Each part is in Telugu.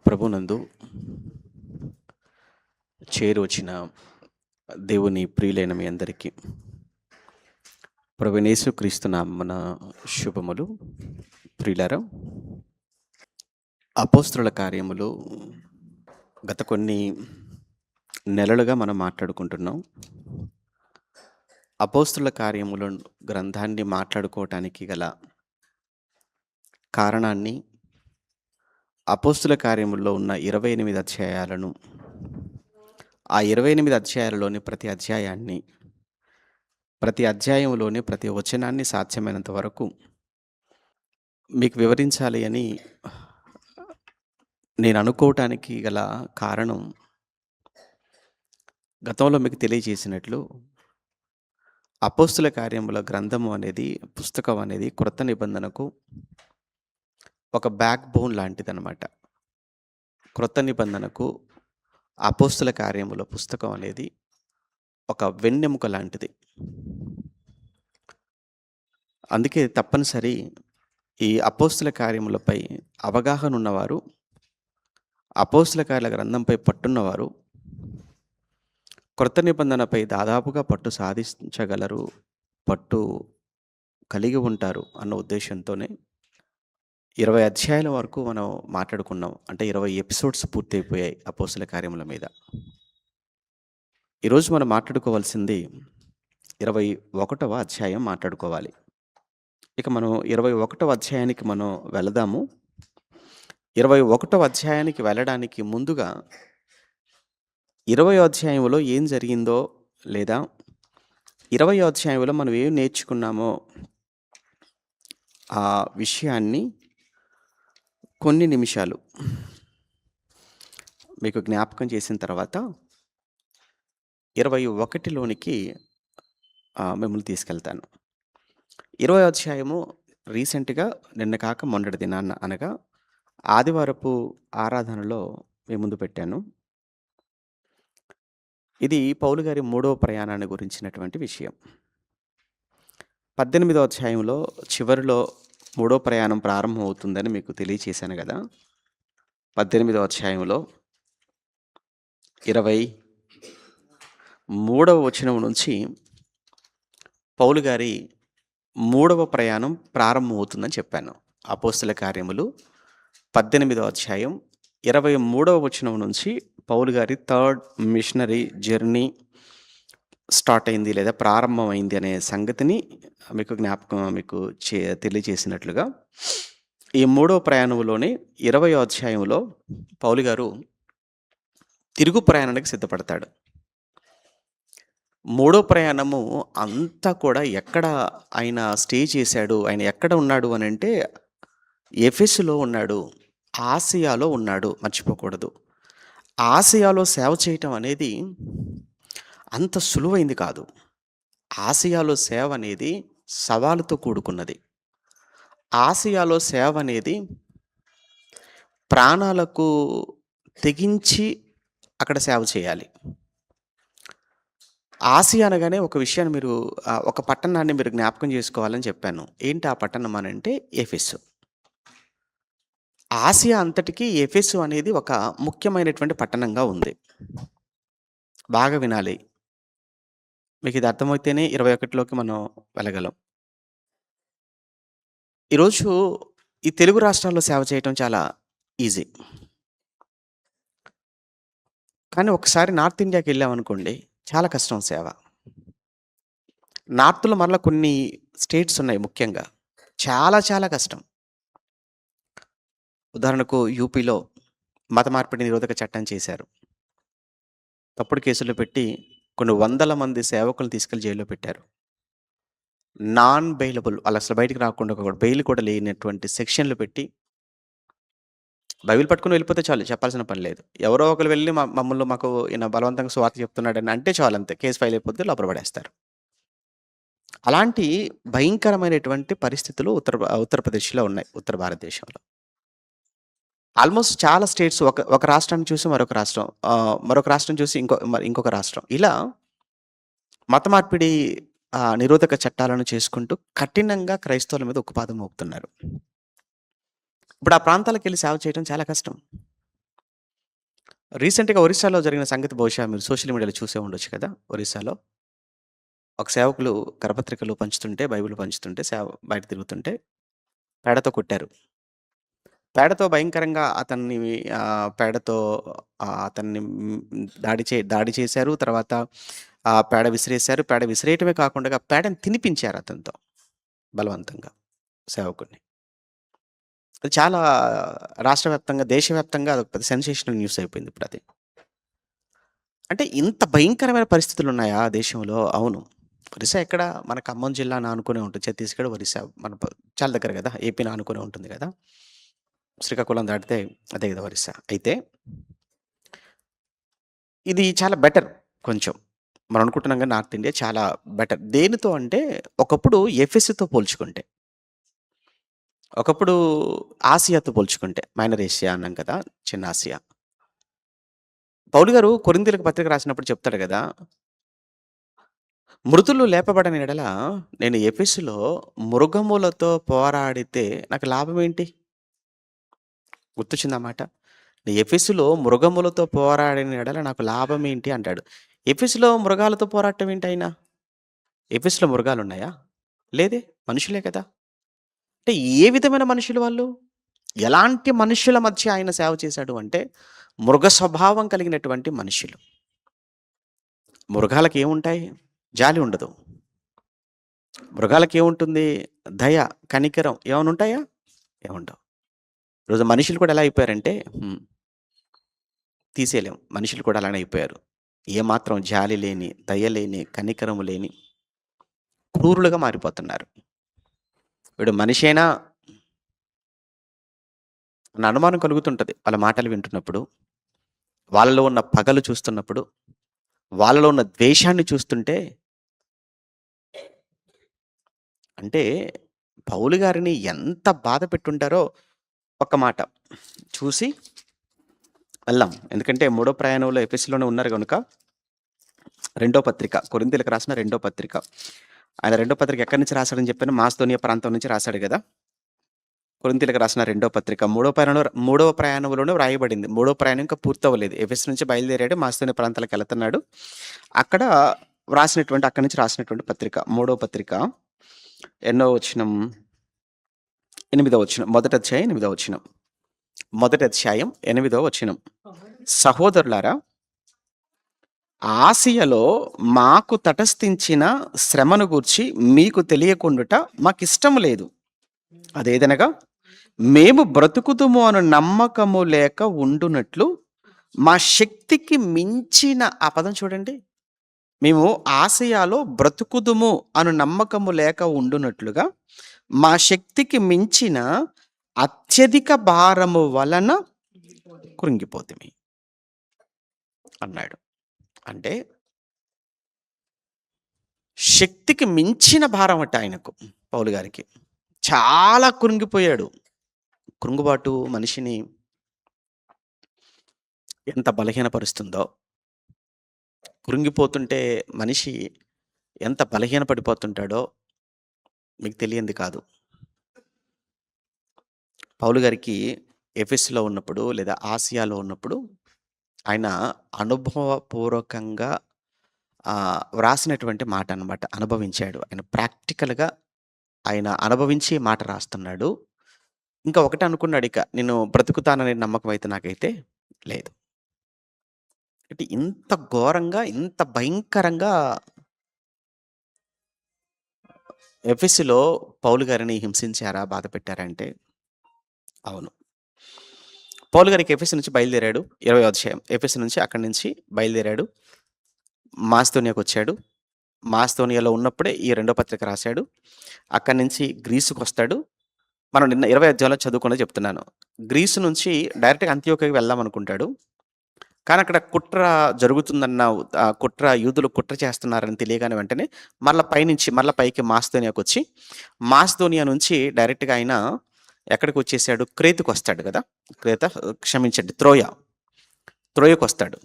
ప్రభునందు చేరువచ్చిన దేవుని ప్రియులైన మీ అందరికీ ప్రభునేసు క్రీస్తు నామమున శుభములు. ప్రియులారా, అపోస్తలుల కార్యములు గత కొన్ని నెలలుగా మనం మాట్లాడుకుంటున్నాం. అపోస్తలుల కార్యముల గ్రంథాన్ని మాట్లాడుకోవటానికి గల కారణాన్ని, అపోస్తలుల కార్యముల్లో ఉన్న 28 అధ్యాయాలను, ఆ 28 అధ్యాయాలలోని ప్రతి అధ్యాయంలోని ప్రతి వచనాన్ని సాధ్యమైనంత వరకు మీకు వివరించాలి అని నేను అనుకోవటానికి గల కారణం, గతంలో మీకు తెలియజేసినట్లు అపోస్తలుల కార్యముల గ్రంథము అనేది, పుస్తకం అనేది క్రొత్త నిబంధనకు ఒక బ్యాక్ బోన్ లాంటిదన్నమాట. క్రొత్త నిబంధనకు అపోస్తలుల కార్యముల పుస్తకం అనేది ఒక వెన్నెముక లాంటిది. అందుకే తప్పనిసరి ఈ అపోస్తలుల కార్యములపై అవగాహన ఉన్నవారు, అపోస్తలుల కార్యాల గ్రంథంపై పట్టున్నవారు క్రొత్త నిబంధనపై దాదాపుగా పట్టు సాధించగలరు, పట్టు కలిగి ఉంటారు అన్న ఉద్దేశంతోనే 20 అధ్యాయాల వరకు మనం మాట్లాడుకున్నాం. అంటే 20 ఎపిసోడ్స్ పూర్తయిపోయాయి అపోస్తలుల కార్యముల మీద. ఈరోజు మనం మాట్లాడుకోవాల్సింది 21వ అధ్యాయం మాట్లాడుకోవాలి. ఇక మనం 21వ అధ్యాయానికి మనం వెళదాము. 21వ అధ్యాయానికి వెళ్ళడానికి ముందుగా 20వ అధ్యాయంలో ఏం జరిగిందో, లేదా 20వ అధ్యాయంలో మనం ఏం నేర్చుకున్నామో ఆ విషయాన్ని కొన్ని నిమిషాలు మీకు జ్ఞాపకం చేసిన తర్వాత 21లోనికి మిమ్మల్ని తీసుకెళ్తాను. 20వ అధ్యాయము రీసెంట్గా నిన్న కాక మొన్నటి దినాన్న, అనగా ఆదివారపు ఆరాధనలో మీ ముందు పెట్టాను. ఇది పౌలు గారి 3వ ప్రయాణాన్ని గురించినటువంటి విషయం. 18వ అధ్యాయంలో చివరిలో 3వ ప్రయాణం ప్రారంభం అవుతుందని మీకు తెలియచేశాను కదా. 18వ అధ్యాయంలో 23వ వచనం నుంచి పౌలు గారి 3వ ప్రయాణం ప్రారంభం అవుతుందని చెప్పాను. అపోస్తలుల కార్యములు 18వ అధ్యాయం 23వ వచనం నుంచి పౌలు గారి థర్డ్ మిషనరీ జర్నీ స్టార్ట్ అయింది, లేదా ప్రారంభమైంది అనే సంగతిని మీకు తెలియజేసినట్లుగా, ఈ 3వ ప్రయాణంలోనే 20వ అధ్యాయంలో పౌలు గారు తిరుగు ప్రయాణానికి సిద్ధపడతాడు. 3వ ప్రయాణము అంతా కూడా ఎక్కడ ఆయన స్టే చేశాడు, ఆయన ఎక్కడ ఉన్నాడు అని అంటే ఎఫెసులో ఉన్నాడు, ఆసియాలో ఉన్నాడు. మర్చిపోకూడదు. ఆసియాలో సేవ చేయటం అనేది అంత సులువైంది కాదు. ఆసియాలో సేవ అనేది సవాలుతో కూడుకున్నది. ఆసియాలో సేవ అనేది ప్రాణాలకు తెగించి అక్కడ సేవ చేయాలి. ఆసియా అనగానే ఒక విషయాన్ని ఒక పట్టణాన్ని మీరు జ్ఞాపకం చేసుకోవాలని చెప్పాను. ఏంటి ఆ పట్టణం అని అంటే ఎఫెసు. ఆసియా అంతటికీ ఎఫెసు అనేది ఒక ముఖ్యమైనటువంటి పట్టణంగా ఉంది. బాగా వినాలి. మీకు ఇది అర్థమైతేనే 21లోకి మనం వెళ్ళగలం. ఈరోజు ఈ తెలుగు రాష్ట్రాల్లో సేవ చేయటం చాలా ఈజీ. కానీ ఒకసారి నార్త్ ఇండియాకి వెళ్ళామనుకోండి, చాలా కష్టం సేవ. నార్త్లో మరలా కొన్ని స్టేట్స్ ఉన్నాయి, ముఖ్యంగా చాలా చాలా కష్టం. ఉదాహరణకు యూపీలో మత మార్పిడి నిరోధక చట్టం చేశారు. తప్పుడు కేసులు పెట్టి కొన్ని వందల మంది సేవకులను తీసుకెళ్లి జైల్లో పెట్టారు. నాన్ బెయిలబుల్, వాళ్ళు అసలు బయటికి రాకుండా బెయిల్ కూడా లేనటువంటి సెక్షన్లు పెట్టి, బైబిల్ పట్టుకుని వెళ్ళిపోతే చాలు, చెప్పాల్సిన పని లేదు. ఎవరో ఒకరు వెళ్ళి మాకు ఈయన బలవంతంగా సువార్త చెప్తున్నాడని అంటే చాలు, అంతే, కేసు ఫైల్ అయిపోతే లోపల పడేస్తారు. అలాంటి భయంకరమైనటువంటి పరిస్థితులు ఉత్తరప్రదేశ్లో ఉన్నాయి, ఉత్తర భారతదేశంలో. ఆల్మోస్ట్ చాలా స్టేట్స్, ఒక రాష్ట్రాన్ని చూసి మరొక రాష్ట్రం చూసి ఇంకొక రాష్ట్రం, ఇలా మత మార్పిడి నిరోధక చట్టాలను చేసుకుంటూ కఠినంగా క్రైస్తవుల మీద ఉక్కుపాదం మోపుతున్నారు. ఇప్పుడు ఆ ప్రాంతాలకు వెళ్ళి సేవ చేయడం చాలా కష్టం. రీసెంట్‌గా ఒరిస్సాలో జరిగిన సంగతి బహుశా మీరు సోషల్ మీడియాలో చూసే ఉండొచ్చు కదా! ఒరిస్సాలో ఒక సేవకులు కరపత్రికలు పంచుతుంటే, బైబిల్ పంచుతుంటే బయట తిరుగుతుంటే పేడతో కొట్టారు. పేడతో భయంకరంగా అతన్ని పేడతో అతన్ని దాడి చేశారు. తర్వాత పేడ విసిరేశారు. పేడ విసిరేయటమే కాకుండా పేడని తినిపించారు అతనితో బలవంతంగా సేవకుడిని. అది చాలా రాష్ట్ర వ్యాప్తంగా, దేశవ్యాప్తంగా అదొక పెద్ద సెన్సేషనల్ న్యూస్ అయిపోయింది ఇప్పుడది. అంటే ఇంత భయంకరమైన పరిస్థితులున్నాయా దేశంలో? అవును. ఒరిస్సా ఎక్కడ? మన ఖమ్మం జిల్లాని ఆనుకునే ఉంటుంది. ఛత్తీస్‌గఢ్, ఒరిస్సా మన చాలా దగ్గర గదా! ఏపీని ఆనుకునే ఉంటుంది గదా! శ్రీకాకుళం దాటితే అదే గదా! ఒరిస్సా. అయితే ఇది చాలా బెటర్ కొంచెం. మనం అనుకుంటున్నాం గాని నార్త్ ఇండియా చాలా బెటర్. దేనితో అంటే ఒకప్పుడు ఎఫెస్‌తో పోల్చుకుంటే. ఒకప్పుడు ఆసియాతో పోల్చుకుంటే మైనర్ ఏషియా అన్నాం కదా! చిన్న ఆసియా. పౌలు గారు కొరింథీయులకు పత్రిక రాసినప్పుడు చెప్తాడు గదా! మృతులు లేపబడని యెడల నేను ఎఫెసులో మృగములతో పోరాడితే నాకు లాభమేంటి? గుర్తొచ్చిందా మాట? ఎఫెసులో మృగములతో పోరాడిన యెడల నాకు లాభమేంటి అంటాడు. ఎఫెసులో మృగాలతో పోరాటం ఏంటి ఆయన? ఎఫెసులో మృగాలున్నాయా? లేదే. మనుషులే కదా! అంటే ఏ విధమైన మనుషులు వాళ్ళు? ఎలాంటి మనుష్యుల మధ్య ఆయన సేవ చేశాడు అంటే, మృగ స్వభావం కలిగినటువంటి మనుషులు. మృగాలకేముంటాయి? జాలి ఉండదు. మృగాలకేముంటుంది? దయ, కనికరం ఏమన్నా ఉంటాయా? ఏముండవు. ఈరోజు మనుషులు కూడా ఎలా అయిపోయారంటే తీసేయలేం. మనుషులు కూడా అలానే అయిపోయారు. ఏమాత్రం జాలి లేని, దయ లేని, కనికరము లేని క్రూరులుగా మారిపోతున్నారు. వీడు మనిషేనా అన్న అనుమానం కలుగుతుంటది. వాళ్ళ మాటలు వింటున్నప్పుడు, వాళ్ళలో ఉన్న పగలు చూస్తున్నప్పుడు, వాళ్ళలో ఉన్న ద్వేషాన్ని చూస్తుంటే అంటే పౌలు గారిని ఎంత బాధ పెట్టుంటారో ఒక్క మాట చూసి వెళ్దాం. ఎందుకంటే మూడో ప్రయాణంలో ఎఫెసులోనే ఉన్నారు గనుక రెండో పత్రిక కొరింథీయులకు రాసిన రెండో పత్రిక. ఆయన రెండో పత్రిక ఎక్కడి నుంచి రాసాడని చెప్పాను? మాసిదోనియా ప్రాంతం నుంచి రాసాడు గదా! కొరింథీయులకు రాసిన రెండో పత్రిక మూడవ ప్రయాణంలోనే వ్రాయబడింది. మూడో ప్రయాణం ఇంకా పూర్తవ్వలేదు. ఎఫెసు నుంచి బయలుదేరాడు. మాసిదోనియా ప్రాంతాలకెళ్తున్నాడు. అక్కడ అక్కడి నుంచి రాసినటువంటి పత్రిక. మూడో పత్రిక ఎన్నో వచనం? 8వ వచనం. మొదటి అధ్యాయం 8వ వచనం. మొదటి అధ్యాయం 8వ వచనం. సహోదరులారా, ఆసియలో మాకు తటస్థించిన శ్రమను గూర్చి మీకు తెలియకుండుట మాకిష్టం లేదు. అదేదనగా మేము బ్రతుకుదుము అను నమ్మకము లేక ఉండునట్లు మా శక్తికి మించిన ఆ పదం చూడండి. మేము ఆసియాలో బ్రతుకుదుము అను నమ్మకము లేక ఉండునట్లుగా మా శక్తికి మించిన అత్యధిక భారము వలన కృంగిపోతిమి అన్నాడు. అంటే శక్తికి మించిన భారం అట ఆయనకు, పౌలు గారికి. చాలా కృంగిపోయాడు. కృంగుబాటు మనిషిని ఎంత బలహీనపరుస్తుందో, కృంగిపోతుంటే మనిషి ఎంత బలహీనపడిపోతుంటాడో మీకు తెలియంది కాదు. పౌలు గారికి ఎఫెసులో ఉన్నప్పుడు లేదా ఆసియాలో ఉన్నప్పుడు ఆయన అనుభవపూర్వకంగా వ్రాసినటువంటి మాట అన్నమాట. అనుభవించాడు. ఆయన ప్రాక్టికల్‌గా ఆయన అనుభవించి మాట రాస్తున్నాడు. ఇంకా ఒకటే అనుకున్నాడిక, నేను బ్రతుకుతాననే నమ్మకం అయితే నాకైతే లేదు. అంటే ఇంత ఘోరంగా, ఇంత భయంకరంగా ఎఫెసులో పౌలు గారిని హింసించారా? బాధపెట్టారా అంటే అవును. పౌలు గారికి ఎఫెసు నుంచి బయలుదేరాడు. 20వ అధ్యాయం. ఎఫెసు నుంచి అక్కడి నుంచి బయలుదేరాడు. మాసిదోనియాకొచ్చాడు. మాసిదోనియాలో ఉన్నప్పుడే ఈ రెండో పత్రిక రాసాడు. అక్కడి నుంచి గ్రీసుకొస్తాడు. మనం నిన్న 20 అధ్యాయంలో చదువుకున్నది చెప్తున్నాను. గ్రీసు నుంచి డైరెక్ట్‌గా అంతియోక్యకి వెళ్దామనుకుంటాడు. కానీ అక్కడ కుట్ర జరుగుతుందన్న యూదులు కుట్ర చేస్తున్నారని తెలియగానే వెంటనే మరలా పైకి మాసిదోనియాకొచ్చి, మాసిదోనియా నుంచి డైరెక్ట్‌గా ఆయన ఎక్కడికొచ్చేసాడు? క్రేతుకొస్తాడు గదా! త్రోయకొస్తాడు.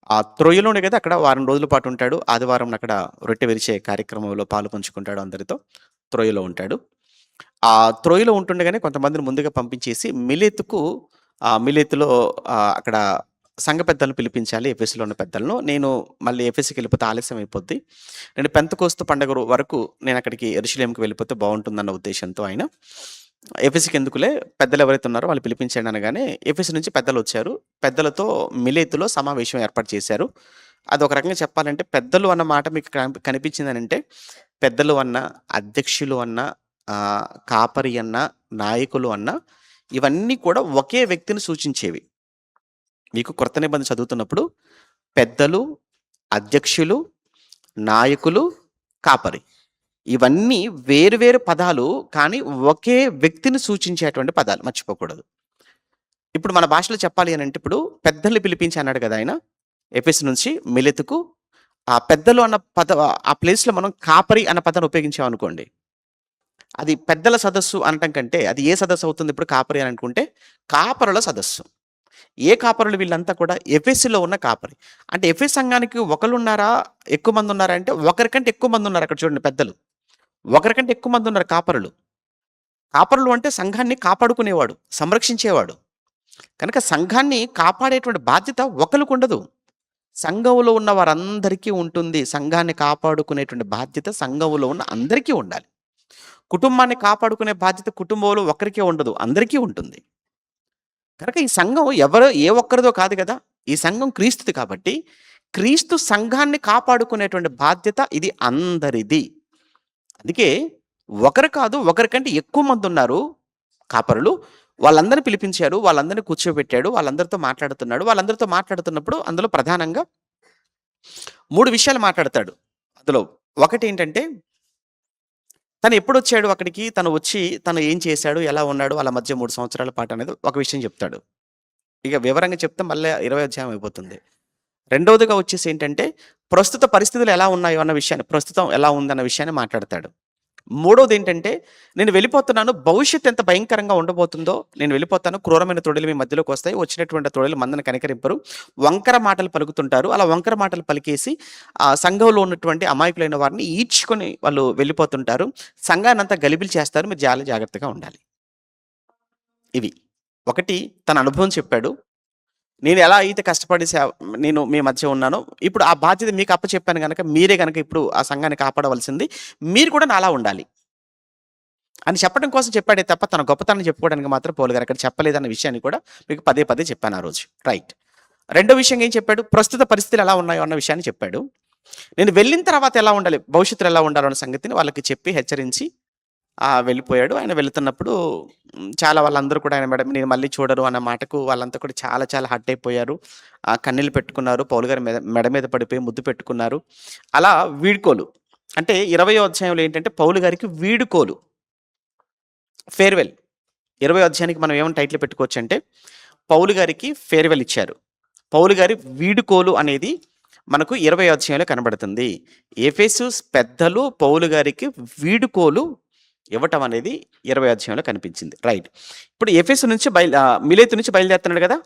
ఆ త్రోయలోనే కదా అక్కడ వారం రోజుల పాటు ఉంటాడు. ఆదివారం అక్కడ రొట్టె విరిచే కార్యక్రమంలో పాలు పంచుకుంటాడు అందరితో. త్రోయలో ఉంటాడు. ఆ త్రోయలో ఉంటుండగానే కొంతమందిని ముందుగా పంపించేసి మిలేతులో అక్కడ సంఘ పెద్దలను పిలిపించాలి ఎఫెసులో ఉన్న పెద్దలను. నేను మళ్ళీ ఎఫెసుకి వెళ్ళిపోతే ఆలస్యం అయిపోద్ది. నేను పెంతెకోస్తు పండగ వరకు నేను అక్కడికి యెరూషలేముకి వెళ్ళిపోతే బావుంటుందన్న ఉద్దేశ్యంతో ఆయన ఎఫెసుకి ఎందుకులే పెద్దలు ఎవరైతే ఉన్నారో వాళ్ళు పిలిపించండి అనగానే ఎఫెసు నుంచి పెద్దలొచ్చారు. పెద్దలతో మిలేతులో సమావేశం ఏర్పాటు చేశారు. అదొక రకంగా చెప్పాలంటే పెద్దలు అన్న మాట మీకు కనిపించిందనంటే పెద్దలు అన్న, అధ్యక్షులు అన్న, కాపరి అన్న, నాయకులు అన్న ఇవన్నీ కూడా ఒకే వ్యక్తిని సూచించేవి. మీకు క్రొత్త నిబంధన చదువుతున్నప్పుడు పెద్దలు, అధ్యక్షులు, నాయకులు, కాపరి ఇవన్నీ వేరు వేరు పదాలు కానీ ఒకే వ్యక్తిని సూచించేటువంటి పదాలు మర్చిపోకూడదు. ఇప్పుడు మన భాషలో చెప్పాలి అనంటే ఇప్పుడు పెద్దల్ని పిలిపించి అన్నాడు కదా ఆయన ఎఫెసు నుంచి మిలెతుకు. ఆ పెద్దలు అన్న ఆ ప్లేస్‌లో మనం కాపరి అన్న పదాన్ని ఉపయోగించామనుకోండి. అది పెద్దల సదస్సు అనటం కంటే అది ఏ సదస్సు అవుతుంది ఇప్పుడు కాపరి అని అనుకుంటే కాపరుల సదస్సు. ఏ కాపరులు వీళ్ళంతా కూడా ఎఫెసులో ఉన్న కాపరి. అంటే ఎఫెసు సంఘానికి ఒకళ్ళున్నారా? ఎక్కువ మంది ఉన్నారా? అంటే ఒకరికంటే ఎక్కువ మంది ఉన్నారు అక్కడ చూడండి పెద్దలు. ఒకరికంటే ఎక్కువ మంది ఉన్నారు కాపరులు. కాపరులు అంటే సంఘాన్ని కాపాడుకునేవాడు, సంరక్షించేవాడు. కనుక సంఘాన్ని కాపాడేటువంటి బాధ్యత ఒకళ్ళకుండదు. సంఘంలో ఉన్న వారందరికీ ఉంటుంది. సంఘాన్ని కాపాడుకునేటువంటి బాధ్యత సంఘంలో ఉన్న అందరికీ ఉండాలి. కుటుంబాన్ని కాపాడుకునే బాధ్యత కుటుంబంలో ఒకరికే ఉండదు, అందరికీ ఉంటుంది. కనుక ఈ సంఘం ఏ ఒక్కరిదో కాదు కదా! ఈ సంఘం క్రీస్తుది కాబట్టి, క్రీస్తు సంఘాన్ని కాపాడుకునేటువంటి బాధ్యత ఇది అందరిది. అందుకే ఒకరు కాదు, ఒకరికంటే ఎక్కువ మందున్నారు కాపరులు. వాళ్ళందరిని పిలిపించారు, వాళ్ళందరిని కూర్చోబెట్టాడు, వాళ్ళందరితో మాట్లాడుతున్నాడు. వాళ్ళందరితో మాట్లాడుతున్నప్పుడు అందులో ప్రధానంగా 3 విషయాలు మాట్లాడతాడు. అందులో ఒకటేంటంటే తను ఎప్పుడొచ్చాడు అక్కడికి, తను ఏం చేశాడు, ఎలా ఉన్నాడు, వాళ్ళ మధ్య 3 సంవత్సరాల పాటు అనేది ఒక విషయం చెప్తాడు. ఇక వివరంగా చెప్తే మళ్ళీ 20 అధ్యాయం అయిపోతుంది. రెండవదిగా వచ్చేసి ఏంటంటే ప్రస్తుత పరిస్థితులు ఎలా ఉన్నాయో అన్న విషయాన్ని, ప్రస్తుతం ఎలా ఉందన్న విషయాన్ని మాట్లాడతాడు. మూడోది ఏంటంటే నేను వెళ్ళిపోతున్నాను, భవిష్యత్తు ఎంత భయంకరంగా ఉండబోతుందో, నేను వెళ్ళిపోతాను, క్రూరమైన తొడలు మీ మధ్యలోకి వస్తాయి, వచ్చినటువంటి తొడలు మందని కనికరింపరు, వంకర మాటలు పలుకుతుంటారు. అలా వంకర మాటలు పలికేసి సంఘంలో ఉన్నటువంటి అమాయకులైన వారిని ఈడ్చుకొని వాళ్ళు వెళ్ళిపోతుంటారు, సంఘాన్ని అంతా గలిబిలి చేస్తారు, మీరు చాలా జాగ్రత్తగా ఉండాలి. ఇవి ఒకటి తన అనుభవం చెప్పాడు. నేను ఎలా అయితే కష్టపడి నేను మీ మధ్య ఉన్నానో, ఇప్పుడు ఆ బాధ్యత మీకు అప్పచెప్పాను గనక, మీరే గనక ఇప్పుడు ఆ సంఘాన్ని కాపాడవలసింది. మీరు కూడా నాలా ఉండాలి అని చెప్పడం కోసం చెప్పాడే తప్ప, తన గొప్పతనాన్ని చెప్పుకోవడానికి మాత్రం పౌలు గారు అక్కడ చెప్పలేదన్న విషయాన్ని కూడా మీకు పదే పదే చెప్పాను ఆ రోజు. రైట్. రెండో విషయం ఏం చెప్పాడు? ప్రస్తుత పరిస్థితులు ఎలా ఉన్నాయో అన్న విషయాన్ని చెప్పాడు. నేను వెళ్ళిన తర్వాత ఎలా ఉండాలి, భవిష్యత్తులో ఎలా ఉండాలో అన్న సంగతిని వాళ్ళకి చెప్పి హెచ్చరించి వెళ్ళిపోయాడు. ఆయన వెళుతున్నప్పుడు చాలా వాళ్ళందరూ కూడా ఆయన నేను మళ్ళీ చూడరు అన్న మాటకు వాళ్ళంతా కూడా చాలా చాలా హర్ట్ అయిపోయారు. కన్నీళ్ళు పెట్టుకున్నారు. పౌలు గారి మెడ మీద పడిపోయి ముద్దు పెట్టుకున్నారు. అలా వీడ్కోలు అంటే 20వ అధ్యాయంలో ఏంటంటే పౌలు గారికి వీడుకోలు, ఫేర్వెల్. 20వ అధ్యాయానికి మనం ఏమైనా టైటిల్ పెట్టుకోవచ్చు అంటే పౌలు గారికి ఫేర్వెల్ ఇచ్చారు. పౌలు గారి వీడుకోలు అనేది మనకు 20వ అధ్యాయంలో కనబడుతుంది. ఎఫెసు పెద్దలు పౌలు గారికి వీడుకోలు ఇవ్వటం అనేది 20వ అధ్యాయంలో కనిపించింది. రైట్. ఇప్పుడు ఎఫెసు నుంచి మిలేతు నుంచి బయలుదేరుతున్నాడు కదా.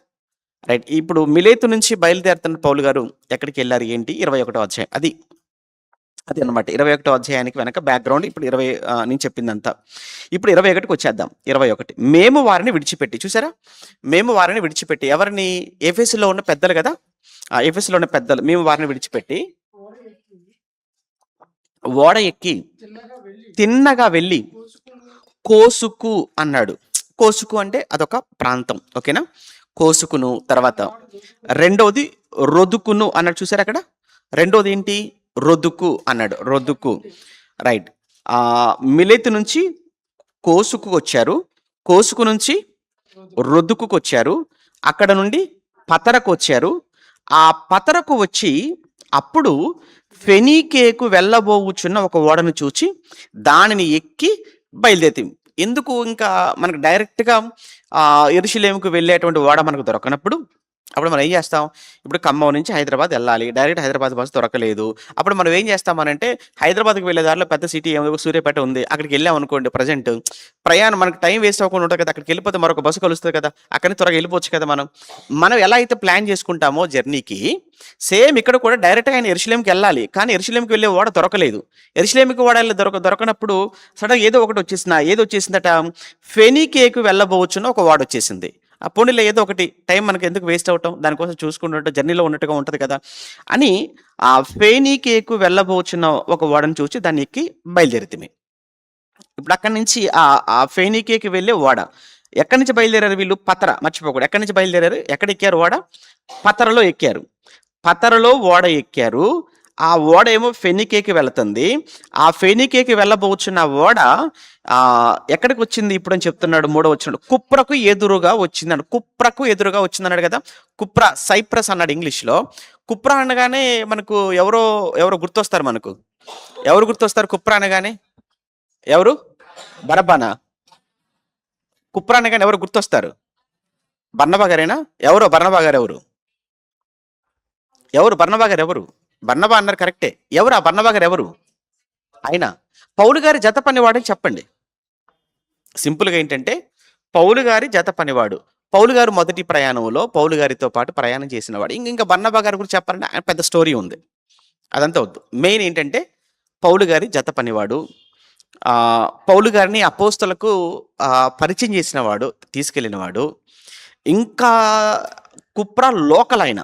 రైట్. ఇప్పుడు మిలేతు నుంచి బయలుదేరుతున్న పౌలు గారు ఎక్కడికి వెళ్ళారు ఏంటి? 21వ అధ్యాయం అది అనమాట. 21వ అధ్యాయానికి వెనక బ్యాక్గ్రౌండ్ ఇప్పుడు నేను చెప్పిందంతా. ఇప్పుడు 21కి వచ్చేద్దాం. 21 మేము వారిని విడిచిపెట్టి, చూసారా, మేము వారిని విడిచిపెట్టి, ఎవరిని? ఎఫెసులో ఉన్న పెద్దలు కదా, ఎఫెసులో ఉన్న పెద్దలు. మేము వారిని విడిచిపెట్టి ఓడ ఎక్కి తిన్నగా వెళ్ళి కోసుకు అన్నాడు. కోసుకు అంటే అదొక ప్రాంతం, ఓకేనా? కోసుకును, తర్వాత రెండోది రొదుకును అన్నాడు. చూసారు అక్కడ రెండోది ఏంటి? రొదుకు అన్నాడు. రొదుకు. రైట్. మిలేతు నుంచి కోసుకు వచ్చారు, కోసుకు నుంచి రొదుకు వచ్చారు, అక్కడ నుండి పతరకు వచ్చారు. ఆ పతరకు వచ్చి అప్పుడు ఫెనీకేకు వెళ్ళబోచున్న ఒక ఓడను చూచి దానిని ఎక్కి బయలుదేరి. ఎందుకు ఇంకా మనకు డైరెక్ట్గా యెరూషలేముకు వెళ్ళేటువంటి ఓడ మనకు దొరకనప్పుడు అప్పుడు మనం ఏం చేస్తాం? ఇప్పుడు ఖమ్మం నుంచి హైదరాబాద్ వెళ్ళాలి, డైరెక్ట్ హైదరాబాద్ బస్సు దొరకలేదు. అప్పుడు మనం ఏం చేస్తామనంటే హైదరాబాద్కి వెళ్ళే దారిలో పెద్ద సిటీ ఏమో సూర్యాపేట ఉంది, అక్కడికి వెళ్ళాం అనుకోండి. ప్రజెంట్ ప్రయాణం మనకు టైం వేస్ట్ అవ్వకుండా ఉంటుంది కదా. అక్కడికి వెళ్ళిపోతే మరొక బస్సు కలుస్తుంది కదా, అక్కడిని త్వరగా వెళ్ళిపోవచ్చు కదా. మనం ఎలా అయితే ప్లాన్ చేసుకుంటామో జర్నీకి, సేమ్ ఇక్కడ కూడా డైరెక్ట్గా ఆయన యెరూషలేముకి వెళ్ళాలి, కానీ యెరూషలేముకి వెళ్ళే ఓడ దొరకలేదు. యెరూషలేముకి ఓడ దొరకనప్పుడు సడన్ ఏదో ఒకటి వచ్చేసిందట, ఫెనీకేకు వెళ్ళబోచున్న ఒక ఓడ వచ్చేసింది. పోనీలే ఏదో ఒకటి టైం మనకి ఎందుకు వేస్ట్ అవ్వటం, దానికోసం చూసుకుంటుంటే జర్నీలో ఉన్నట్టుగా ఉంటది కదా! అని ఆ ఫేనీకేకు వెళ్ళబోచున్న ఒక ఓడను చూసి దాన్ని ఎక్కి బయలుదేరితిమి. ఇప్పుడు అక్కడి నుంచి ఆ ఫేనీకేకి వెళ్ళే ఓడ. ఎక్కడి నుంచి బయలుదేరారు వీళ్ళు? పతర మర్చిపోకూడదు. ఎక్కడి నుంచి బయలుదేరారు? ఎక్కడ ఎక్కారు ఓడ? పతరలో ఎక్కారు. పతరలో ఓడ ఎక్కారు. ఆ ఓడ ఏమో ఫెనీకేకి వెళుతుంది. ఆ ఫెనీకేకి వెళ్ళబోచున్న ఓడ ఎక్కడికి వచ్చింది ఇప్పుడు అని చెప్తున్నాడు మూడో వచనంలో. కుప్రకు ఎదురుగా వచ్చిందన్నాడు. కుప్రకు ఎదురుగా వచ్చిందన్నాడు కదా! కుప్ర, సైప్రస్ అన్నాడు ఇంగ్లీష్‌లో. కుప్ర అనగానే మనకు ఎవరో గుర్తొస్తారు మనకు. ఎవరు గుర్తొస్తారు కుప్ర అనగానే? ఎవరు? బరబ్బనా? కుప్ర అనగానే ఎవరు గుర్తొస్తారు? బర్నబా గారేనా? ఎవరు బర్నబా గారు ఎవరు? ఎవరు బర్నబా గారు ఎవరు? బర్నబా అన్నారు కరెక్టే. ఎవరు ఆ బర్నబా గారు ఎవరు? ఆయన పౌలు గారి జత పనివాడని చెప్పండి. సింపుల్‌గా ఏంటంటే పౌలు గారి జత పనివాడు. పౌలు గారు మొదటి ప్రయాణంలో పౌలు గారితో పాటు ప్రయాణం చేసినవాడు. ఇంకా బర్నబా గారి గురించి చెప్పాలంటే ఆయన పెద్ద స్టోరీ ఉంది. అదంతా వద్దు. మెయిన్ ఏంటంటే పౌలు గారి జత పనివాడు. పౌలు గారిని అపోస్తలకు పరిచయం చేసినవాడు, తీసుకెళ్ళినవాడు. ఇంకా కుప్ర లోకల్ ఆయన.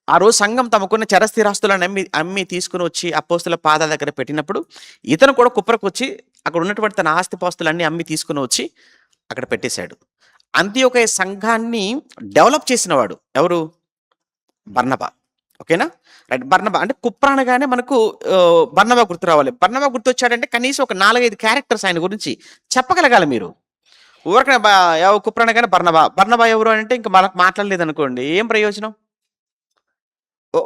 ఆ రోజు సంఘం తమకున్న చరస్థిరాస్తులను అమ్మి తీసుకుని వచ్చి అపోస్తల పాదాల దగ్గర పెట్టినప్పుడు ఇతను కూడా కుప్రకు వచ్చి అక్కడ ఉన్నటువంటి తన ఆస్తిపాస్తులన్నీ అమ్మి తీసుకుని వచ్చి అక్కడ పెట్టేశాడు. అంతియోకయ సంఘాన్ని డెవలప్ చేసినవాడు ఎవరు? బర్నబా. ఓకేనా? రైట్. బర్నబా అంటే కుప్ర అనగానే మనకు బర్నబా గుర్తు రావాలి. బర్నబా గుర్తొచ్చాడంటే కనీసం ఒక 4, 5 క్యారెక్టర్స్ ఆయన గురించి చెప్పగలగాలి మీరు. ఊరకనే కుప్ర అనగానే బర్నబా. బర్నబా ఎవరు అంటే ఇంకా మనకు మాట్లాడలేదనుకోండి ఏం ప్రయోజనం?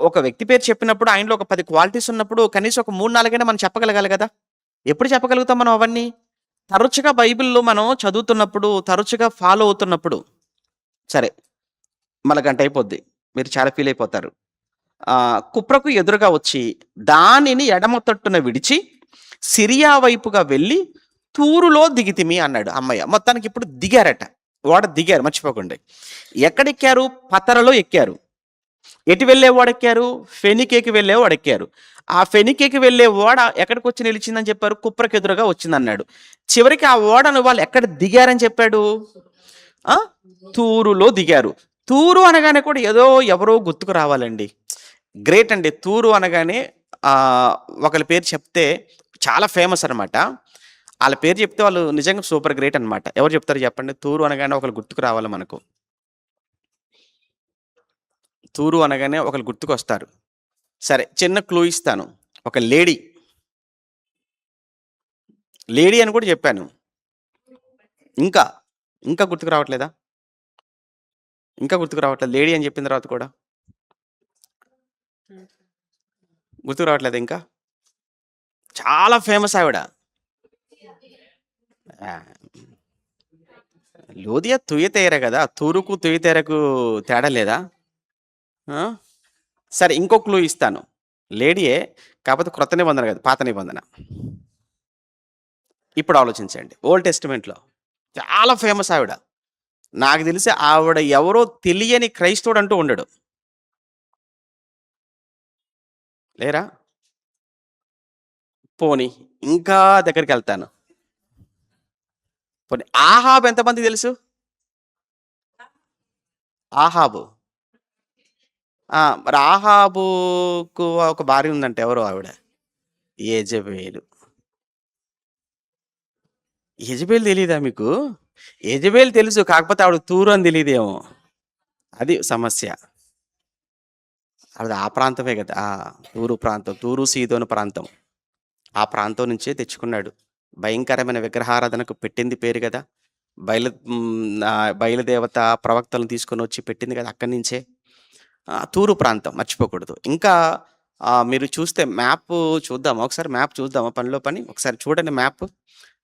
ఒక వ్యక్తి పేరు చెప్పినప్పుడు ఆయనలో ఒక 10 క్వాలిటీస్ ఉన్నప్పుడు కనీసం ఒక 3, 4 అయినా మనం చెప్పగలగాలి కదా! ఎప్పుడు చెప్పగలుగుతాం మనం అవన్నీ? తరచుగా బైబిల్‌లో మనం చదువుతున్నప్పుడు, తరచుగా ఫాలో అవుతున్నప్పుడు సరే, మన గంట అయిపోద్ది. మీరు చాలా ఫీల్ అయిపోతారు. కుప్రకు ఎదురుగా వచ్చి దానిని ఎడమ తట్టున విడిచి సిరియా వైపుగా వెళ్ళి తూరులో దిగితిమి అన్నాడు. అమ్మయ్య! మొత్తానికి ఇప్పుడు దిగారట. ఓడ దిగారు మర్చిపోకండి. ఎక్కడెక్కారు? పతరలో ఎక్కారు. ఎటు వెళ్ళే ఓడెక్కారు? ఫెనీకేకి వెళ్ళే ఓడెక్కారు. ఆ ఫెనీకేకి వెళ్ళే ఓడ ఎక్కడికొచ్చి నిలిచిందని చెప్పారు? కుప్రకు ఎదురుగా వచ్చిందన్నాడు. చివరికి ఆ ఓడను వాళ్ళు ఎక్కడ దిగారని చెప్పాడు? తూరులో దిగారు. తూరు అనగానే కూడా ఎవరో గుర్తుకు రావాలండి. గ్రేట్ అండి. తూరు అనగానే ఒకళ్ళ పేరు చెప్తే చాలా ఫేమస్ అనమాట. ఆళ్ళ పేరు చెప్తే వాళ్ళు నిజంగా సూపర్ గ్రేట్ అనమాట. ఎవరు చెప్తారో చెప్పండి? తూరు అనగానే ఒకళ్ళు గుర్తుకు రావాలి మనకు. తూరు అనగానే ఒకళ్ళు గుర్తుకొస్తారు. సరే, చిన్న క్లూ ఇస్తాను. ఒక లేడీ. లేడీ అని కూడా చెప్పాను. ఇంకా గుర్తుకు రావట్లేదా? ఇంకా గుర్తుకు రావట్లేదు. లేడీ అని చెప్పిన తర్వాత కూడా. గుర్తుకు రావట్లేదా ఇంకా? చాలా ఫేమస్ ఆవిడ. లోదియా తుయతేర కదా! తూరుకు తుయతేరకు తేడా లేదా? సరే, ఇంకో క్లూ ఇస్తాను. లేడీయే, కాకపోతే క్రొత్త నిబంధన కాదు, పాత నిబంధన. ఇప్పుడు ఆలోచించండి. ఓల్డ్ టెస్టిమెంట్‌లో చాలా ఫేమస్ ఆవిడ. నాకు తెలిసి ఆవిడ ఎవరో తెలియని క్రైస్తవుడంటూ ఉండడు. లేరా? పోనీ ఇంకా దగ్గరికెళ్తాను. పోనీ ఆహాబు ఎంతమందికి తెలుసు? ఆహాబు. మరి ఆహాబుకు ఒక భార్య ఉందంట. ఎవరు ఆవిడ? యెజబెలు. యెజబెల్ తెలీదా మీకు? యెజబెల్ తెలుసు. కాకపోతే ఆవిడ తూరు అని తెలీదేమో. అది సమస్య. ఆవిడ ఆ ప్రాంతమే కదా! తూరు ప్రాంతం. తూరు, సీదోను ప్రాంతం. ఆ ప్రాంతం నుంచే తెచ్చుకున్నాడు. భయంకరమైన విగ్రహారాధనకు పెట్టింది పేరు గదా! బయలుదేవత ప్రవక్తలను తీసుకొనొచ్చి పెట్టింది కదా! అక్కడి నుంచే. తూరు ప్రాంతం మర్చిపోకూడదు. ఇంకా మీరు చూస్తే మ్యాపు చూద్దామా? ఒకసారి మ్యాప్ చూద్దామా పనిలో పని? ఒకసారి చూడండి మ్యాప్.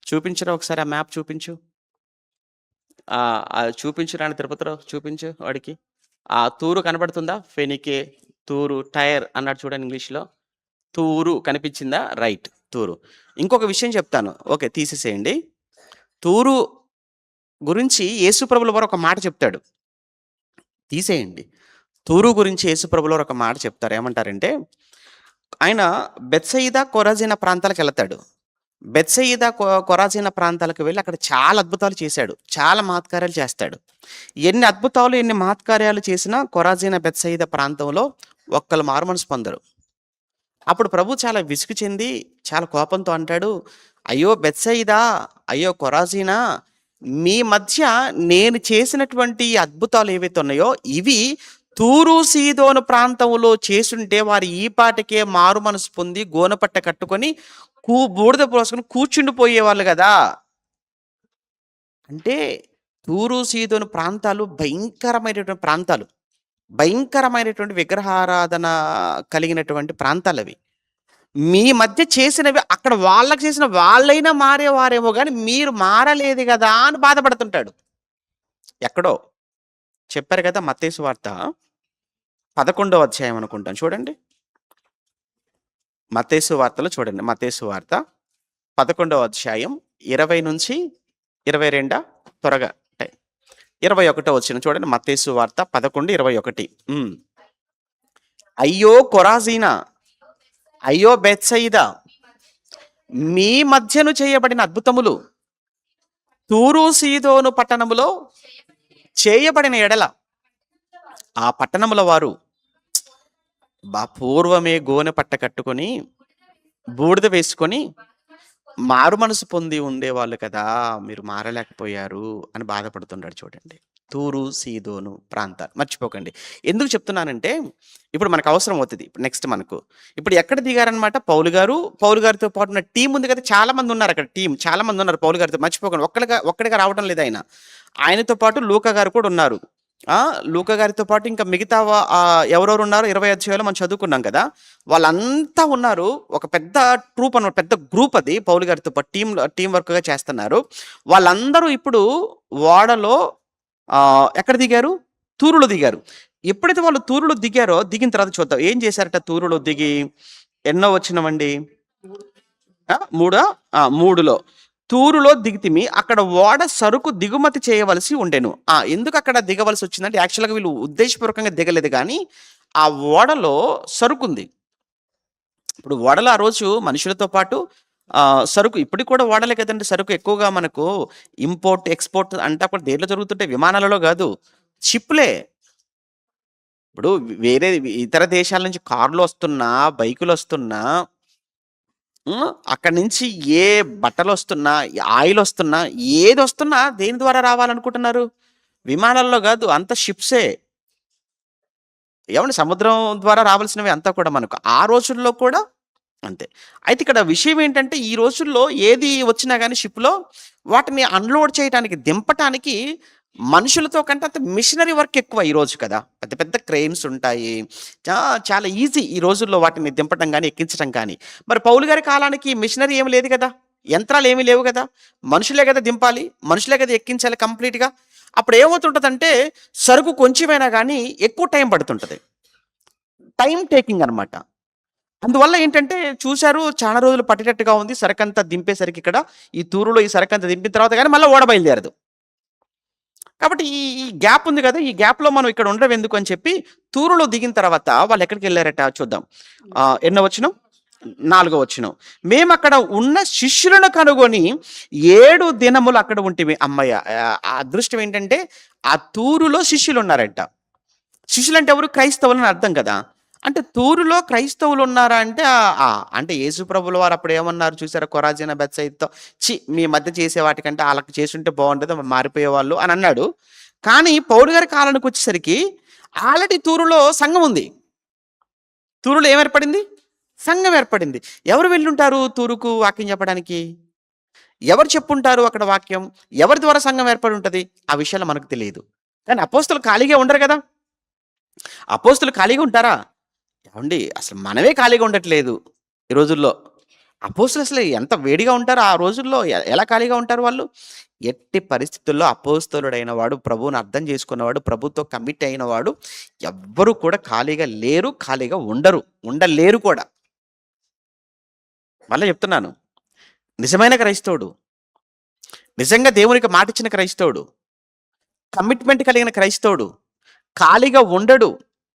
చూపించురా ఒకసారి ఆ మ్యాప్ చూపించు. అది చూపించు నాన్న తిరుపతిరావు చూపించు వాడికి. తూరు కనబడుతుందా? ఫెనికే, తూరు, టైర్ అన్నాడు చూడండి ఇంగ్లీష్‌లో. తూరు కనిపించిందా? రైట్. తూరు. ఇంకొక విషయం చెప్తాను. ఓకే, తీసేసేయండి. తూరు గురించి యేసుప్రభుల వారు ఒక మాట చెప్తాడు. తీసేయండి. తూరు గురించి యేసుప్రభుల వారు ఒక మాట చెప్తారు. ఏమంటారంటే ఆయన బెత్సయిదా, కొరజీన ప్రాంతాలకెళ్తాడు. బెత్సయిదా, కొరాజీన ప్రాంతాలకు వెళ్ళి అక్కడ చాలా అద్భుతాలు చేశాడు. చాలా మహత్కార్యాలు చేస్తాడు. ఎన్ని అద్భుతాలు, ఎన్ని మహత్కార్యాలు చేసినా కొరాజీన, బెత్సయిదా ప్రాంతంలో ఒక్కళ్ళు మారుమనసు పొందరు. అప్పుడు ప్రభు చాలా విసుగు చెంది, చాలా కోపంతో అంటాడు, "అయ్యో బెత్సయిదా! అయ్యో కొరాజీనా! మీ మధ్య నేను చేసినటువంటి ఈ అద్భుతాలు ఏవైతే ఉన్నాయో, ఇవి తూరు, సీదోను ప్రాంతంలో చేసుంటే వారు ఈ పాటికే మారుమనసు పొంది, గోనెపట్ట కట్టుకొని, బూడిద పోసుకొని కూర్చుండిపోయేవాళ్ళు గదా!" అంటే తూరు, సీదోను ప్రాంతాలు భయంకరమైనటువంటి ప్రాంతాలు. భయంకరమైనటువంటి విగ్రహారాధన కలిగినటువంటి ప్రాంతాలవి. మీ మధ్య చేసినవి అక్కడ వాళ్ళకి చేసిన వాళ్ళైనా మారేవారేమో గాని, మీరు మారలేదు గదా! అని బాధపడుతుంటాడు. ఎక్కడో చెప్పారు కదా! మత్తయి సువార్త 11వ అధ్యాయం అనుకుంటాను చూడండి. మత్తయి సువార్తలో చూడండి. మత్తయి సువార్త 11వ అధ్యాయం 20-22 త్వరగా 21 వచనం చూడండి. మత్తయి సువార్త 11:21. అయ్యో కొరాజీనా! అయ్యో బెత్సయిదా! మీ మధ్యను చేయబడిన అద్భుతములు తూరు, సీదోను పట్టణములో చేయబడిన ఎడల ఆ పట్టణముల వారు పూర్వమే గోనె పట్ట కట్టుకొని, బూడిద వేసుకొని మారుమనసు పొంది ఉండేవాళ్ళు కదా! మీరు మారలేకపోయారు అని బాధపడుతున్నాడు చూడండి. తూరు, సీదోను ప్రాంతాలు మర్చిపోకండి. ఎందుకు చెప్తున్నానంటే, ఇప్పుడు మనకు అవసరం అవుతది. నెక్స్ట్ మనకు. ఇప్పుడు ఎక్కడ దిగారనమాట పౌలు గారు, పౌలు గారితో పాటు ఉన్న టీమ్ ఉంది కదా! చాలా మంది ఉన్నారు అక్కడ టీమ్. చాలా మంది ఉన్నారు పౌలు గారితో. మర్చిపోకండి. ఒక్కడిగా రావడం లేదు ఆయన. ఆయనతో పాటు లూకా గారు కూడా ఉన్నారు. లూకా గారితో పాటు ఇంకా మిగతా ఎవరెవరు ఉన్నారో 20 అధ్యాయాలు మనం చదువుకున్నాం కదా! వాళ్ళంతా ఉన్నారు. ఒక పెద్ద ట్రూప్ అన్నమాట. పెద్ద గ్రూప్ అది పౌలు గారితో పాటు టీమ్ వర్క్‌గా చేస్తున్నారు. వాళ్ళందరూ ఇప్పుడు ఓడలో ఎక్కడ దిగారు? తూరులో దిగారు. ఎప్పుడైతే వాళ్ళు తూరులో దిగారో, దిగిన తర్వాత చూద్దాం. ఏం చేశారట తూరులో దిగి? ఎన్నో వచనమండి? 3లో. తూరులో దిగితిమి. అక్కడ ఓడ సరుకు దిగుమతి చేయవలసి ఉండెను. ఎందుకు అక్కడ దిగవలసి వచ్చిందంటే, యాక్చువల్‌గా వీళ్ళు ఉద్దేశపూర్వకంగా దిగలేదు గానీ, ఆ ఓడలో సరుకుంది. ఇప్పుడు ఓడలో ఆ రోజు మనుషులతో పాటు సరుకు ఇప్పటికి కూడా ఓడలే కదండీ సరుకు ఎక్కువగా మనకు ఇంపోర్ట్, ఎక్స్‌పోర్ట్ అంతా కూడా దేంట్లో జరుగుతుంటాయి? విమానాలలో గాదు. షిప్‌లే. ఇప్పుడు వేరే ఇతర దేశాల నుంచి కార్‌లొస్తున్నా, బైకులొస్తున్నా, అక్కడి నుంచి ఏ బట్టలొస్తున్నా, ఆయిలొస్తున్నా, ఏదొస్తున్నా దేని ద్వారా రావాలనుకుంటున్నారు? విమానాల్లో గాదు. అంతా షిప్సే. ఏవండీ సముద్రం ద్వారా రావాల్సినవి అంతా కూడా మనకు. ఆ రోజుల్లో కూడా అంతే. అయితే ఇక్కడ విషయం ఏంటంటే, ఈ రోజుల్లో ఏది వచ్చినా గాని షిప్‌లో వాటిని అన్‌లోడ్ చేయటానికి, దింపటానికి మనుషులతో కంటే అంత మిషనరీ వర్క్ ఎక్కువ ఈ రోజు కదా! పెద్ద పెద్ద క్రెయిన్స్ ఉంటాయి. చాలా ఈజీ ఈ రోజుల్లో వాటిని దింపటం గాని, ఎక్కించటం కానీ. మరి పౌలు గారి కాలానికి మిషనరీ ఏమి లేదు కదా! యంత్రాలేమి లేవు గదా! మనుషులే గదా దింపాలి. మనుషులే గదా ఎక్కించాలి కంప్లీట్‌గా. అప్పుడు ఏమవుతుంటదంటే, సరుకు కొంచెమైనా గానీ ఎక్కువ టైం పడుతుంటది. టైమ్ టేకింగ్ అనమాట. అందువల్ల ఏంటంటే చూసారు చాలా రోజులు పట్టేటట్టుగా ఉంది. సరకంతా దింపేసరికి ఇక్కడ ఈ తూరులో ఈ సరకంతా దింపిన తర్వాత గాని మళ్ళా ఓడ బయలుదేరదు. కాబట్టి ఈ గ్యాప్ ఉంది గదా! ఈ గ్యాప్‌లో మనం ఇక్కడ ఉండడం ఎందుకు అని చెప్పి తూరులో దిగిన తర్వాత వాళ్ళెక్కడికెళ్లారట చూద్దాం. ఎన్నో వచనం? 4 వచనం. మేమక్కడ ఉన్న శిష్యులను కనుగొని 7 దినములు అక్కడ ఉంటిమి. హమ్మయ్య! అదృష్టం ఏంటంటే ఆ తూరులో శిష్యులున్నారంట. శిష్యులంటే ఎవరు? క్రైస్తవులని అర్థం కదా! అంటే తూరులో క్రైస్తవులున్నారా అంటే అంటే యేసు ప్రభుల వారు అప్పుడు ఏమన్నారు చూసారా? కొరాజీన, బెత్సయిదాతో మీ మధ్య చేసే వాటికంటే ఆళ్ళకి చేసుంటే బావుండేది మారిపోయేవాళ్ళు అని అన్నాడు. కానీ పౌలు గారి కాలానికొచ్చేసరికి ఆల్రెడీ తూరులో సంఘం ఉంది. తూరులో ఏమేర్పడింది? సంఘం ఏర్పడింది. ఎవరు వెళ్ళుంటారు తూరుకు వాక్యం చెప్పడానికి? ఎవరు చెప్పుంటారు అక్కడ వాక్యం? ఎవరి ద్వారా సంఘం ఏర్పడి ఉంటది? ఆ విషయాలు మనకు తెలీదు. కానీ అపోస్తలులు ఖాళీగా ఉండరు గదా! అపోస్తలులు ఖాళీగా ఉంటారా? ఏవండీ అసలు మనమే ఖాళీగా ఉండట్లేదు ఈ రోజుల్లో. అపోస్తలులు అసలు ఎంత వేడిగా ఉంటారు ఆ రోజుల్లో. ఎలా ఖాళీగా ఉంటారు వాళ్ళు? ఎట్టి పరిస్థితుల్లో అపోస్తలుడైన వాడు, ప్రభువుని అర్థం చేసుకున్నవాడు, ప్రభుతో కమిట్ అయిన వాడు ఎవ్వరు కూడా ఖాళీగా లేరు, ఖాళీగా ఉండరు. ఉండలేరు కూడా. మళ్ళా చెప్తున్నాను. నిజమైన క్రైస్తవుడు, నిజంగా దేవునికి మాటిచ్చిన క్రైస్తవుడు, కమిట్మెంట్ కలిగిన క్రైస్తవుడు ఖాళీగా ఉండడు,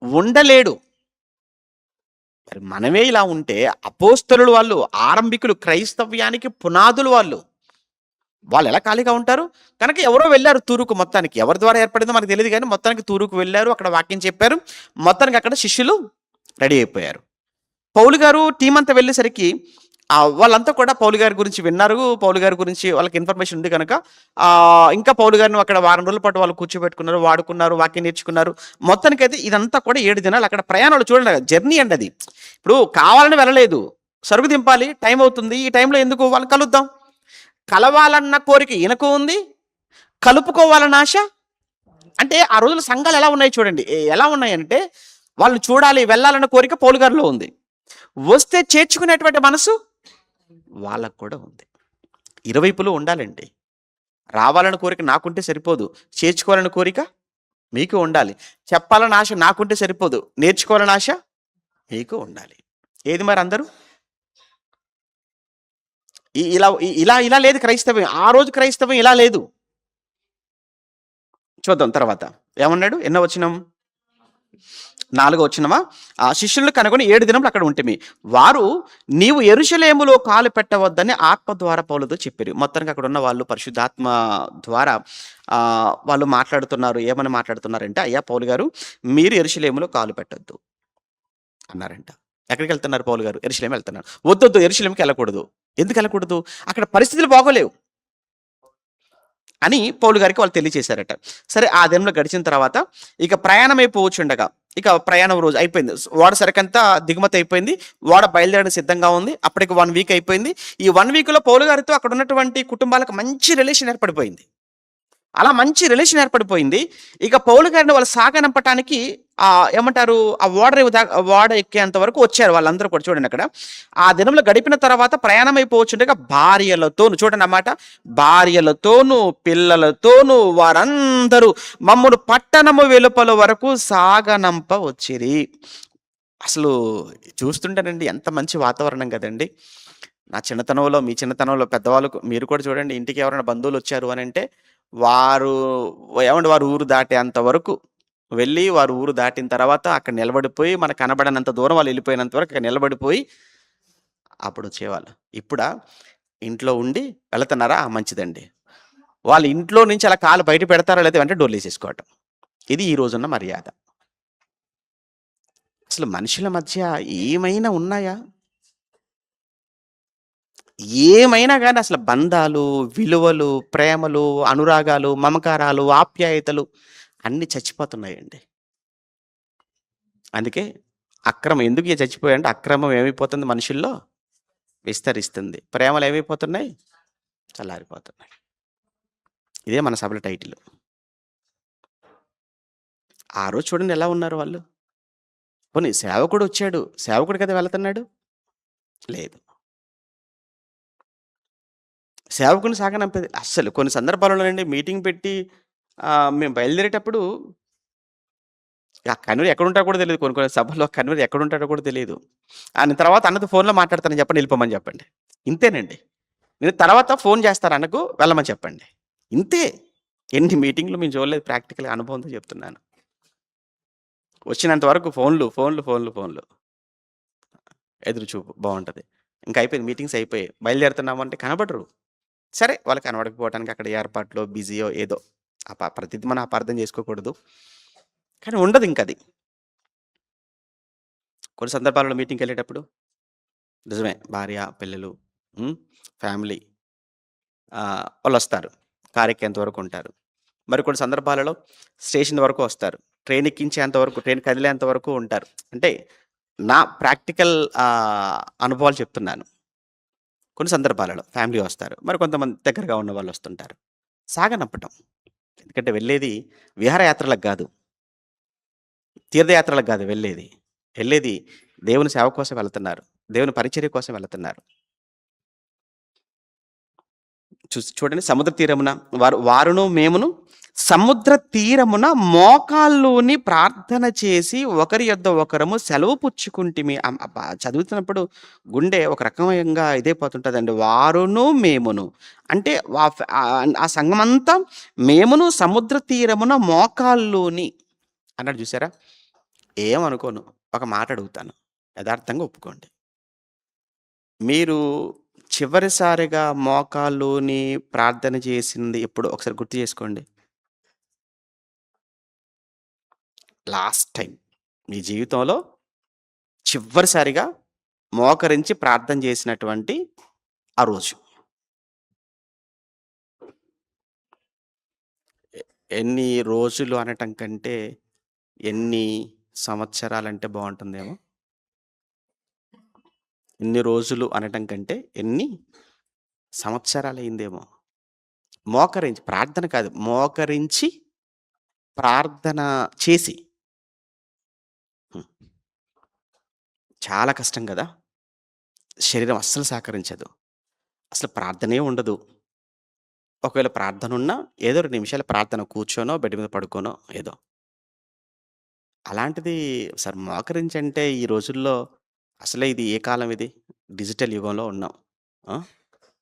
ఉండలేడు. మరి మనమే ఇలా ఉంటే అపోస్తలులు వాళ్ళు, ఆరంభికులు, క్రైస్తవ్యానికి పునాదులు వాళ్ళు. వాళ్ళెలా ఖాళీగా ఉంటారు? కనుక ఎవరో వెళ్లారు తూరుకు మొత్తానికి. ఎవరి ద్వారా ఏర్పడిందో మనకు తెలీదు గానీ, మొత్తానికి తూరుకు వెళ్లారు. అక్కడ వాక్యం చెప్పారు. మొత్తానికి అక్కడ శిష్యులు రెడీ అయిపోయారు. పౌలు గారు టీమంతా వెళ్ళేసరికి వాళ్ళంతా కూడా పౌలు గారి గురించి విన్నారు. పౌలు గారి గురించి వాళ్ళకి ఇన్ఫర్మేషన్ ఉంది కనుక ఇంకా పౌలు గారిని అక్కడ వారం రోజుల పాటు వాళ్ళు కూర్చోబెట్టుకున్నారు, వాడుకున్నారు, వాక్యం నేర్చుకున్నారు. మొత్తానికైతే ఇదంతా కూడా 7 దినాలు అక్కడ ప్రయాణాలు చూడండి, జర్నీ అండి అది. ఇప్పుడు కావాలని వెళ్ళలేదు. సరుకు దింపాలి, టైం అవుతుంది. ఈ టైంలో ఎందుకు వాళ్ళని కలుద్దాం. కలవాలన్న కోరిక ఈయనకు ఉంది, కలుపుకోవాలన్న ఆశ. అంటే ఆ రోజుల సంఘాలు ఎలా ఉన్నాయి చూడండి. ఎలా ఉన్నాయంటే వాళ్ళు చూడాలి, వెళ్ళాలన్న కోరిక పౌలు గారిలో ఉంది. వస్తే చేర్చుకునేటువంటి మనసు వాళ్ళకు కూడా ఉంది. ఇరువైపులు ఉండాలండి. రావాలన్న కోరిక నాకుంటే సరిపోదు, చేర్చుకోవాలన్న కోరిక మీకు ఉండాలి. చెప్పాలన్న ఆశ నాకుంటే సరిపోదు, నేర్చుకోవాలన్న ఆశ మీకు ఉండాలి. ఏది మరి అందరూ ఇలా ఇలా ఇలా లేదు క్రైస్తవ్యం. ఆ రోజు క్రైస్తవ్యం ఇలా లేదు. చూద్దాం తర్వాత ఏమన్నాడు. ఎన్నో వచనం? 4వ వచనమా? ఆ శిష్యులను కనుగొని 7 దినములు అక్కడ ఉంటిమి. వారు నీవు యెరూషలేములో కాలు పెట్టవద్దని ఆత్మ ద్వారా పౌలుతో చెప్పారు. మొత్తానికి అక్కడ ఉన్న వాళ్ళు పరిశుద్ధాత్మ ద్వారా వాళ్ళు మాట్లాడుతున్నారు. ఏమని మాట్లాడుతున్నారంటే, అయ్యా పౌలు గారు, మీరు యెరూషలేములో కాలు పెట్టొద్దు అన్నారంట. ఎక్కడికి వెళ్తున్నారు పౌలు గారు? యెరూషలేము వెళ్తున్నారు. వద్దొద్దు, యెరూషలేముకి వెళ్ళకూడదు. ఎందుకు వెళ్ళకూడదు? అక్కడ పరిస్థితులు బాగోలేవు అని పౌలు గారికి వాళ్ళు తెలియచేశారట. సరే, ఆ దినంలో గడిచిన తర్వాత ఇక ప్రయాణం అయిపోవచ్చుండగా, ఇక ప్రయాణం రోజు అయిపోయింది. ఓడ సరికంతా దిగుమతి అయిపోయింది. ఓడ బయలుదేరడానికి సిద్ధంగా ఉంది. అప్పటికి 1 వీక్ అయిపోయింది. ఈ 1 వీక్లో పౌలు గారితో అక్కడ ఉన్నటువంటి కుటుంబాలకు మంచి రిలేషన్ ఏర్పడిపోయింది. అలా మంచి రిలేషన్ ఏర్పడిపోయింది. ఇక పౌలు గారిని వాళ్ళు సాగనంపటానికి ఏమంటారు, ఆ ఓడ ఎక్కేంత వరకు వచ్చారు వాళ్ళందరూ కూడా. చూడండి అక్కడ ఆ దినంలో గడిపిన తర్వాత ప్రయాణం అయిపోవచ్చుండగా భార్యలతోను, చూడండి అన్నమాట, భార్యలతోను పిల్లలతోను వారందరూ మమ్మను పట్టణము వెలుపల వరకు సాగనంప వచ్చిరి. అసలు చూస్తుంటేనండి ఎంత మంచి వాతావరణం కదండి. నా చిన్నతనంలో, మీ చిన్నతనంలో పెద్దవాళ్ళు మీరు కూడా చూడండి, ఇంటికి ఎవరైనా బంధువులు వచ్చారు అని అంటే వారు వారు ఊరు దాటేంత వరకు వెళ్ళి, వారు ఊరు దాటిన తర్వాత అక్కడ నిలబడిపోయి, మనకు కనబడనంత దూరం వాళ్ళు వెళ్ళిపోయినంత వరకు అక్కడ నిలబడిపోయి అప్పుడు వచ్చేవాళ్ళు. ఇప్పుడా ఇంట్లో ఉండి వెళుతున్నారా? మంచిదండి. వాళ్ళు ఇంట్లో నుంచి అలా కాలు బయట పెడతారా లేదా అంటే డోర్లు వేసేసుకోవటం. ఇది ఈ రోజున్న మర్యాద. అసలు మనుషుల మధ్య ఏమైనా ఉన్నాయా? ఏమైనా గాని అసలు బంధాలు, విలువలు, ప్రేమలు, అనురాగాలు, మమకారాలు, ఆప్యాయతలు అన్నీ చచ్చిపోతున్నాయండి. అందుకే అక్రమం ఎందుకు చచ్చిపోయాయంటే, అక్రమం ఏమైపోతుంది మనుషుల్లో? విస్తరిస్తుంది. ప్రేమలు ఏమైపోతున్నాయి? చల్లారిపోతున్నాయి. ఇదే మన సభల టైటిల్. ఆ రోజు చూడండి ఎలా ఉన్నారు వాళ్ళు. పోనీ సేవకుడు వచ్చాడు, సేవకుడు కదా వెళ్తున్నాడు? లేదు. సేవకుని సాగనంపేది. అస్సలు కొన్ని సందర్భాల్లోనండి మీటింగ్ పెట్టి మేము బయలుదేరేటప్పుడు ఆ కన్వీనర్ ఎక్కడుంటాడో కూడా తెలీదు. కొన్ని కొన్ని సభల్లో కన్వీనర్ ఎక్కడుంటాడో కూడా తెలీదు. ఆయన తర్వాత అన్నతో ఫోన్‌లో మాట్లాడతానని చెప్పండి, వెళ్ళిపోమని చెప్పండి. ఇంతేనండి. నేను తర్వాత ఫోన్ చేస్తారు అన్నకు, వెళ్ళమని చెప్పండి. ఇంతే. ఎన్ని మీటింగ్‌లు మేము చూడలేదు, ప్రాక్టికల్‌గా అనుభవంతో చెప్తున్నాను. వచ్చినంత వరకు ఫోన్‌లు, ఫోన్‌లు, ఫోన్‌లు, ఫోన్‌లు. ఎదురు చూపు బావుంటది. ఇంక అయిపోయింది, మీటింగ్స్ అయిపోయాయి. బయలుదేరుతున్నామంటే కనపడరు. సరే, వాళ్ళు కనబడకపోవడానికి అక్కడ ఏర్పాట్లో బిజీయో ఏదో. ప్రతిది మనం అపార్థం చేసుకోకూడదు. కానీ ఉండదింకది. కొన్ని సందర్భాలలో మీటింగ్‌కెళ్ళేటప్పుడు నిజమే, భార్య, పిల్లలు, ఫ్యామిలీ వాళ్ళొస్తారు. కారెక్కేంత వరకు ఉంటారు. మరి కొన్ని సందర్భాలలో స్టేషన్ వరకు వస్తారు. ట్రైన్ ఎక్కించేంత వరకు, ట్రైన్ కదిలేంత వరకు ఉంటారు. అంటే నా ప్రాక్టికల్ అనుభవాలు చెప్తున్నాను. కొన్ని సందర్భాలలో ఫ్యామిలీ వస్తారు. మరి కొంతమంది దగ్గరగా ఉన్న వాళ్ళు వస్తుంటారు. సాగనంపటం. ఎందుకంటే వెళ్ళేది విహారయాత్రలకు గాదు, తీర్థయాత్రలకు గాదు వెళ్ళేది. వెళ్ళేది దేవుని సేవ కోసం వెళ్తున్నారు. దేవుని పరిచర్య కోసం వెళ్తున్నారు. చూడండి, సముద్ర తీరమున వారును మేమును సముద్ర తీరమున మోకాళ్ళూని ప్రార్థన చేసి ఒకరి యొద్ద ఒకరము సెలవు పుచ్చుకుంటిమి. చదువుతున్నప్పుడు గుండె ఒక రకమంగా ఇదైపోతుంటదండి. వారును మేమును అంటే ఆ సంఘమంతా మేమును సముద్ర తీరమున మోకాళ్ళూని అన్నాడు. చూసారా? ఏమనుకోను, ఒక మాట అడుగుతాను. యథార్థంగా ఒప్పుకోండి. మీరు చివరిసారిగా మోకాళ్ళూని ప్రార్థన చేసింది ఎప్పుడో ఒకసారి గుర్తు చేసుకోండి. లాస్ట్ టైమ్ మీ జీవితంలో చివరిసారిగా మోకరించి ప్రార్థన చేసినటువంటి ఆ రోజు. ఎ ఎన్ని రోజులు అనటం కంటే, ఎన్ని సంవత్సరాలంటే బావుంటుందేమో. ఎన్ని రోజులు అనటం కంటే, ఎన్ని సంవత్సరాలయిందేమో. మోకరించి ప్రార్థన కాదు. మోకరించి ప్రార్థన చేసి. హ్మ్. చాలా కష్టం గదా! శరీరం అస్సలు సహకరించదు. అసలు ప్రార్థనే ఉండదు. ఒకవేళ ప్రార్థనున్నా ఏదో 2 నిమిషాలు ప్రార్థన కూర్చోనో, బెడ్ మీద పడుకోనో ఏదో. అలాంటిది అసలు మోకరించంటే ఈ రోజుల్లో అసలే ఇది ఏ కాలం ఇది? డిజిటల్ యుగంలో ఉన్నాం. ఆ!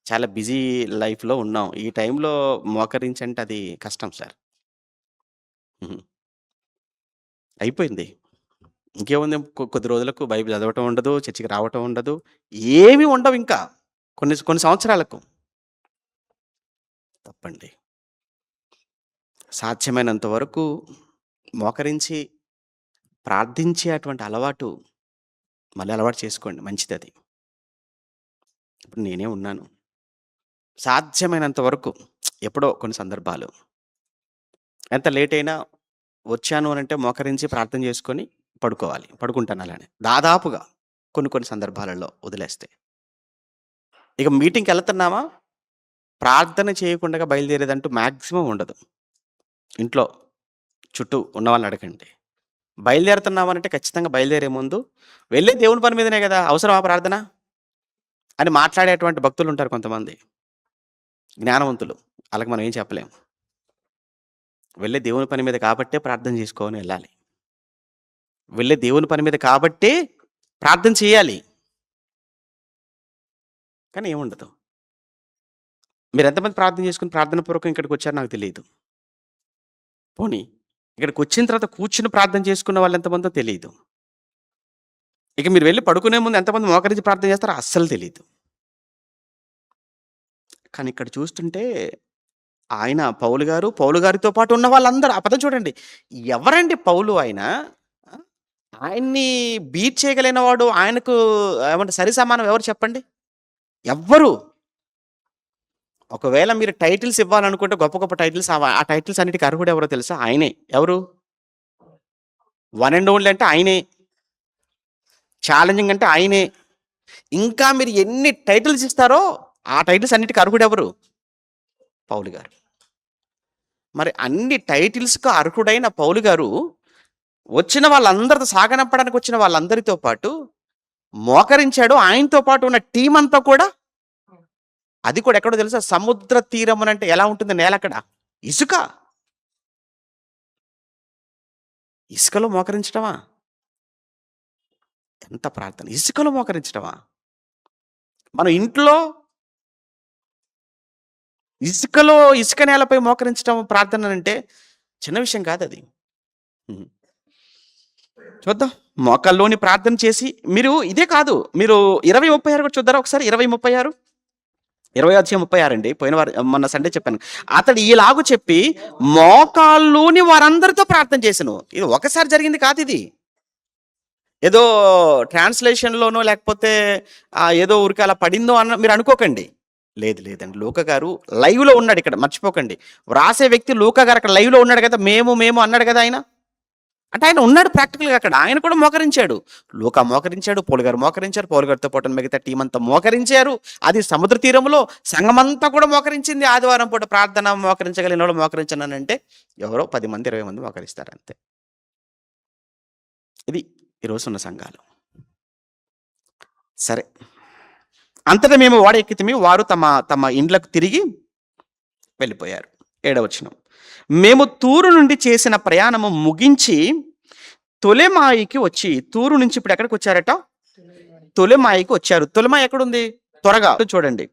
చాలా బిజీ లైఫ్‌లో ఉన్నాం. ఈ టైంలో మోకరించంటే అది కష్టం సార్. హుహు. అయిపోయింది. ఇంకేముంది కొద్ది రోజులకు బైబిల్ చదవటం ఉండదు, చర్చికి రావటం ఉండదు. ఏమి ఉండవింకా. కొన్ని కొన్ని సంవత్సరాలకు. తప్పండి. సాధ్యమైనంత వరకు మోకరించి ప్రార్థించే అటువంటి అలవాటు మళ్ళీ అలవాటు చేసుకోండి. మంచిదది. ఇప్పుడు నేనే ఉన్నాను. సాధ్యమైనంత వరకు ఎప్పుడో కొన్ని సందర్భాలు. ఎంత లేట్ అయినా వచ్చాను అనంటే మోకరించి ప్రార్థన చేసుకొని పడుకోవాలి. పడుకుంటాను అలానే. దాదాపుగా కొన్ని కొన్ని సందర్భాలలో వదిలేస్తే. ఇక మీటింగ్‌కెళ్తున్నామా, ప్రార్థన చేయకుండగా బయలుదేరేదంటూ మాక్సిమం ఉండదు. ఇంట్లో చుట్టూ ఉన్న వాళ్ళని అడగండి. బయలుదేరుతున్నామనంటే ఖచ్చితంగా బయలుదేరే ముందు వెళ్ళేది దేవుని పని మీదనే గదా! అవసరమా ప్రార్థన? అని మాట్లాడేటువంటి భక్తులుంటారు కొంతమంది. జ్ఞానవంతులు. ఆళ్ళకి మనం ఏం చెప్పలేం. వెళ్ళే దేవుని పని మీద కాబట్టే ప్రార్థన చేసుకో అని ఎళ్ళాలి. వెళ్ళే దేవుని పని మీద కాబట్టే ప్రార్థన చేయాలి. కానీ ఏముండదు. మీరెంతమంది ప్రార్థన చేసుకొని ప్రార్థన పూర్వకం ఇక్కడికొచ్చారో నాకు తెలీదు. పోనీ ఇక్కడికొచ్చిన తర్వాత కూర్చొని ప్రార్థన చేసుకున్న వాళ్ళెంతమందో తెలీదు. ఇక మీరు వెళ్లి పడుకునే ముందు ఎంతమంది మోకరించి ప్రార్థన చేస్తారో అస్సలు తెలీదు. కానీ ఇక్కడ చూస్తుంటే ఆయన పౌలు గారితో పాటు ఉన్న వాళ్ళందరూ ఆ పదం చూడండి. ఎవరండి పౌలు ఆయన? ఆ! ఆయన్ని బీట్ చేయగలిగినవాడు ఆయనకు ఏమంటే సరి సమానం ఎవరు చెప్పండి? ఎవ్వరు. ఒకవేళ మీరు టైటిల్స్ ఇవ్వాలనుకుంటే గొప్ప గొప్ప టైటిల్స్ ఆ టైటిల్స్ అన్నిటికి అర్హుడు ఎవరో తెలుసా? ఆయనే. ఎవరు? వన్ అండ్ ఓన్లీ అంటే ఆయనే. ఛాలెంజింగ్ అంటే ఆయనే. ఇంకా మీరు ఎన్ని టైటిల్స్ ఇస్తారో ఆ టైటిల్స్ అన్నిటికి అర్హుడెవరు? పౌలు గారు. మరి అన్ని టైటిల్స్‌కు అర్హుడైన పౌలు గారు వచ్చిన వాళ్ళందరితో సాగనంపడానికి వచ్చిన వాళ్ళందరితో పాటు మోకరించాడు. ఆయనతో పాటు ఉన్న టీమ్ అంతా కూడా అది కూడా ఎక్కడో తెలుసా? సముద్ర తీరమునంటే ఎలా ఉంటుంది నేలక్కడ? ఇసుక. ఇసుకలో మోకరించడమా? ఎంత ప్రార్థన. ఇసుకలో మోకరించడమా? మనం ఇంట్లో ఇసుక నేలపై మోకరించడం ప్రార్థననంటే చిన్న విషయం కాదది. హ్మ్. చూద్దాం. మోకాల్లోని ప్రార్థన చేసి మీరు ఇదే కాదు. మీరు 20, 36 కూడా చూద్దారా ఒకసారి? 20, 36 20 అండి. మొన్న సండే చెప్పాను. అతడు ఇలాగు చెప్పి మోకాల్లోని వారందరితో ప్రార్థన చేసెను. ఇది ఒకసారి జరిగింది కాదిది. ఏదో ట్రాన్స్‌లేషన్‌లోనో లేకపోతే ఏదో ఊరికే అలా పడిందో మీరు అనుకోకండి. లేదండి. లూకా గారు లైవ్‌లో ఉన్నాడిక్కడ మర్చిపోకండి. వ్రాసే వ్యక్తి లూకా గారు అక్కడ లైవ్‌లో ఉన్నాడు కదా! మేము అన్నాడు కదా ఆయన. అంటే ఆయన ఉన్నాడు ప్రాక్టికల్‌గా అక్కడ. ఆయన కూడా మోకరించాడు. లూకా మోకరించాడు. పౌలు గారు మోకరించారు. పౌలు గారితో పాటు మిగతా టీమ్ అంతా మోకరించారు. అది సముద్ర తీరంలో సంఘమంతా కూడా మోకరించింది. ఆదివారం పూట ప్రార్థన మోకరించగలిగినోళ్ళు మోకరించననంటే ఎవరో 10 మంది, 20 మంది మోకరిస్తారు అంతే. ఇది ఈరోజున్న సంఘాలు. సరే. అంతటా మేము ఓడ ఎక్కితిమి. వారు తమ తమ ఇండ్లకు తిరిగి వెళ్ళిపోయారు. 7వ వచనం. మేము తూరు నుండి చేసిన ప్రయాణము ముగించి తొలెమాయికి వచ్చి తూరు నుంచి ఇప్పుడు ఎక్కడికొచ్చారట? తొలెమాయికి వచ్చారు. తొలెమాయి ఎక్కడుంది? త్వరగా చూడండి.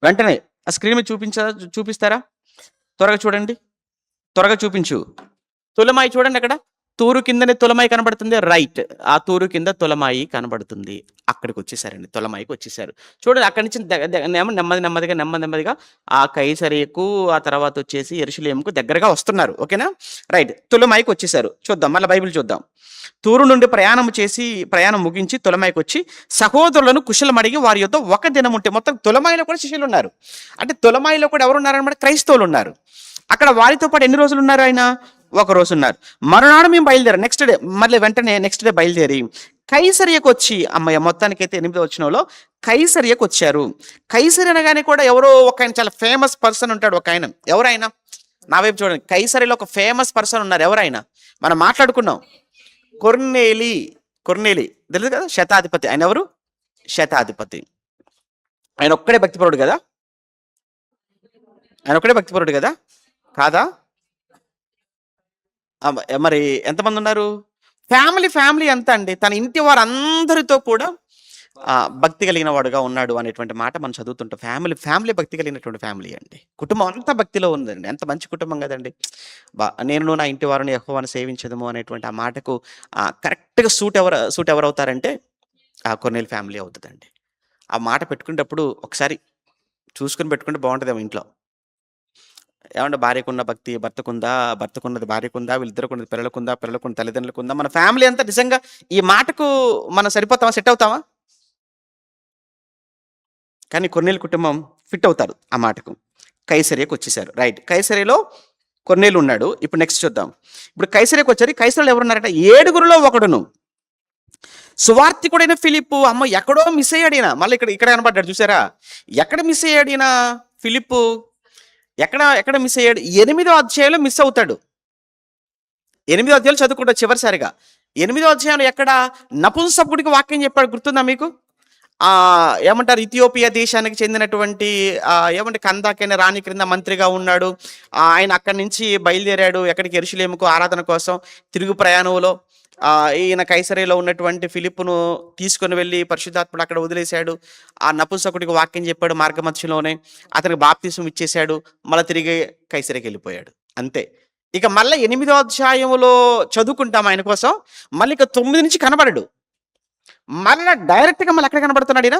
వెంటనే ఆ స్క్రీన్ మీద చూపిస్తారా? త్వరగా చూడండి. త్వరగా చూపించు. తొలెమాయి చూడండి అక్కడ. తూరు కిందనే తొలమాయి కనబడుతుంది. రైట్. ఆ తూరు కింద తొలమాయి కనబడుతుంది. అక్కడికొచ్చేసారండి. తొలమాయికి వచ్చేసారు. చూడండి అక్కడి నుంచి నెమ్మదిగా ఆ కైసరియకు, ఆ తర్వాతొచ్చేసి యెరూషలేముకు దగ్గరగా వస్తున్నారు. ఓకేనా? రైట్. తొలమాయికి వచ్చేసారు. చూద్దాం. మళ్ళా బైబిల్ చూద్దాం. తూరు నుండి ప్రయాణం ముగించి తొలమాయికొచ్చి సహోదరులను కుశలమడిగి వారి యొద్ద ఒక దినముంటే, మొత్తం తొలమాయిలో కూడా శిష్యులున్నారు. అంటే తొలమాయిలో కూడా ఎవరున్నారనమాట? క్రైస్తవులున్నారు. అక్కడ వారితో పాటు ఎన్ని రోజులున్నారు ఆయన? ఒక రోజు ఉన్నారు. మరునాడు మేము బయలుదేరాం. నెక్స్ట్ డే బయలుదేరి కైసరియకు వచ్చి, అమ్మయ్య మొత్తానికైతే 8వ వచనంలో కైసరియకు వచ్చారు. కైసరి అనగానే కూడా ఎవరో ఒక ఆయన చాలా ఫేమస్ పర్సన్ ఉంటాడు. ఒక ఆయన. ఎవరైనా నా వైపు చూడండి. కైసరిలో ఒక ఫేమస్ పర్సన్ ఉన్నారు. ఎవరైనా? మనం మాట్లాడుకున్నాం. కొర్నేలి తెలుసు కదా, శతాధిపతి. ఆయన ఎవరు? శతాధిపతి. ఆయన ఒక్కడే భక్తిపరుడు కదా? కాదా? మరి ఎంతమంది ఉన్నారు? ఫ్యామిలీ అంతా అండి. తన ఇంటి వారందరితో కూడా భక్తి కలిగిన వాడుగా ఉన్నాడు అనేటువంటి మాట మనం చదువుతుంటాం. ఫ్యామిలీ భక్తి కలిగినటువంటి ఫ్యామిలీ అండి. కుటుంబం అంతా భక్తిలో ఉందండి. ఎంత మంచి కుటుంబం కదండి. నేను నా ఇంటి వారిని యెహోవాను సేవించదము అనేటువంటి ఆ మాటకు కరెక్ట్గా సూట్ ఎవరవుతారంటే ఆ కొర్నేలి ఫ్యామిలీ అవుతుందండి. ఆ మాట పెట్టుకునేటప్పుడు ఒకసారి చూసుకుని పెట్టుకుంటే బాగుంటుందేమో ఇంట్లో. ఏమంటే భార్యకున్న భక్తి భర్తకున్నది భార్యకుందా, వీళ్ళిద్దరికున్నది పిల్లలకున్న తల్లిదండ్రులకుందా, మన ఫ్యామిలీ అంతా నిజంగా ఈ మాటకు మనం సరిపోతామా, సెట్ అవుతామా? కానీ కొర్నేలి కుటుంబం ఫిట్ అవుతారు ఆ మాటకు. కైసరియకు వచ్చేసారు. రైట్. కైసరియలో కొర్నేలు ఉన్నాడు. ఇప్పుడు నెక్స్ట్ చూద్దాం. ఇప్పుడు కైసరియకు వచ్చారు. కైసరిలో ఎవరున్నారట? 7గురిలో ఒకడును సువార్తికుడైన ఫిలిప్పు. అమ్మ, ఎక్కడో మిస్ అయ్యాడు ఈయన. మళ్ళీ ఇక్కడ కనబడ్డాడు. చూసారా? ఎక్కడ మిస్ అయ్యాడు ఈయన? ఫిలిప్పు ఎక్కడ మిస్ అయ్యాడు? 8వ అధ్యాయంలో మిస్ అవుతాడు. 8వ అధ్యాయంలో చదువుకుంటాడు చివరిసారిగా. 8వ అధ్యాయంలో ఎక్కడ? నపుంసకుడికి వాక్యం చెప్పాడు. గుర్తుందా మీకు? ఏమంటారు, ఇథియోపియా దేశానికి చెందినటువంటి కందాకైన రాణి క్రింద మంత్రిగా ఉన్నాడు. ఆయన అక్కడి నుంచి బయలుదేరాడు. ఎక్కడికి? యెరూషలేముకు ఆరాధన కోసం. తిరుగు ప్రయాణంలో ఈయన కైసరియలో ఉన్నటువంటి ఫిలిప్పును తీసుకొని వెళ్ళి పరిశుద్ధాత్ముడు అక్కడ వదిలేశాడు. ఆ నపుంసకుడికి వాక్యం చెప్పాడు. మార్గమధ్యలోనే అతనికి బాప్తిసం ఇచ్చేశాడు. మళ్ళీ తిరిగి కైసరికి వెళ్ళిపోయాడు. అంతే. ఇక మళ్ళీ 8వ అధ్యాయంలో చదువుకుంటాం ఆయన కోసం. మళ్ళీ ఇక 9 నుంచి కనబడడు. మళ్ళీ డైరెక్ట్గా మళ్ళీ ఎక్కడ కనబడుతున్నాడు ఈయన?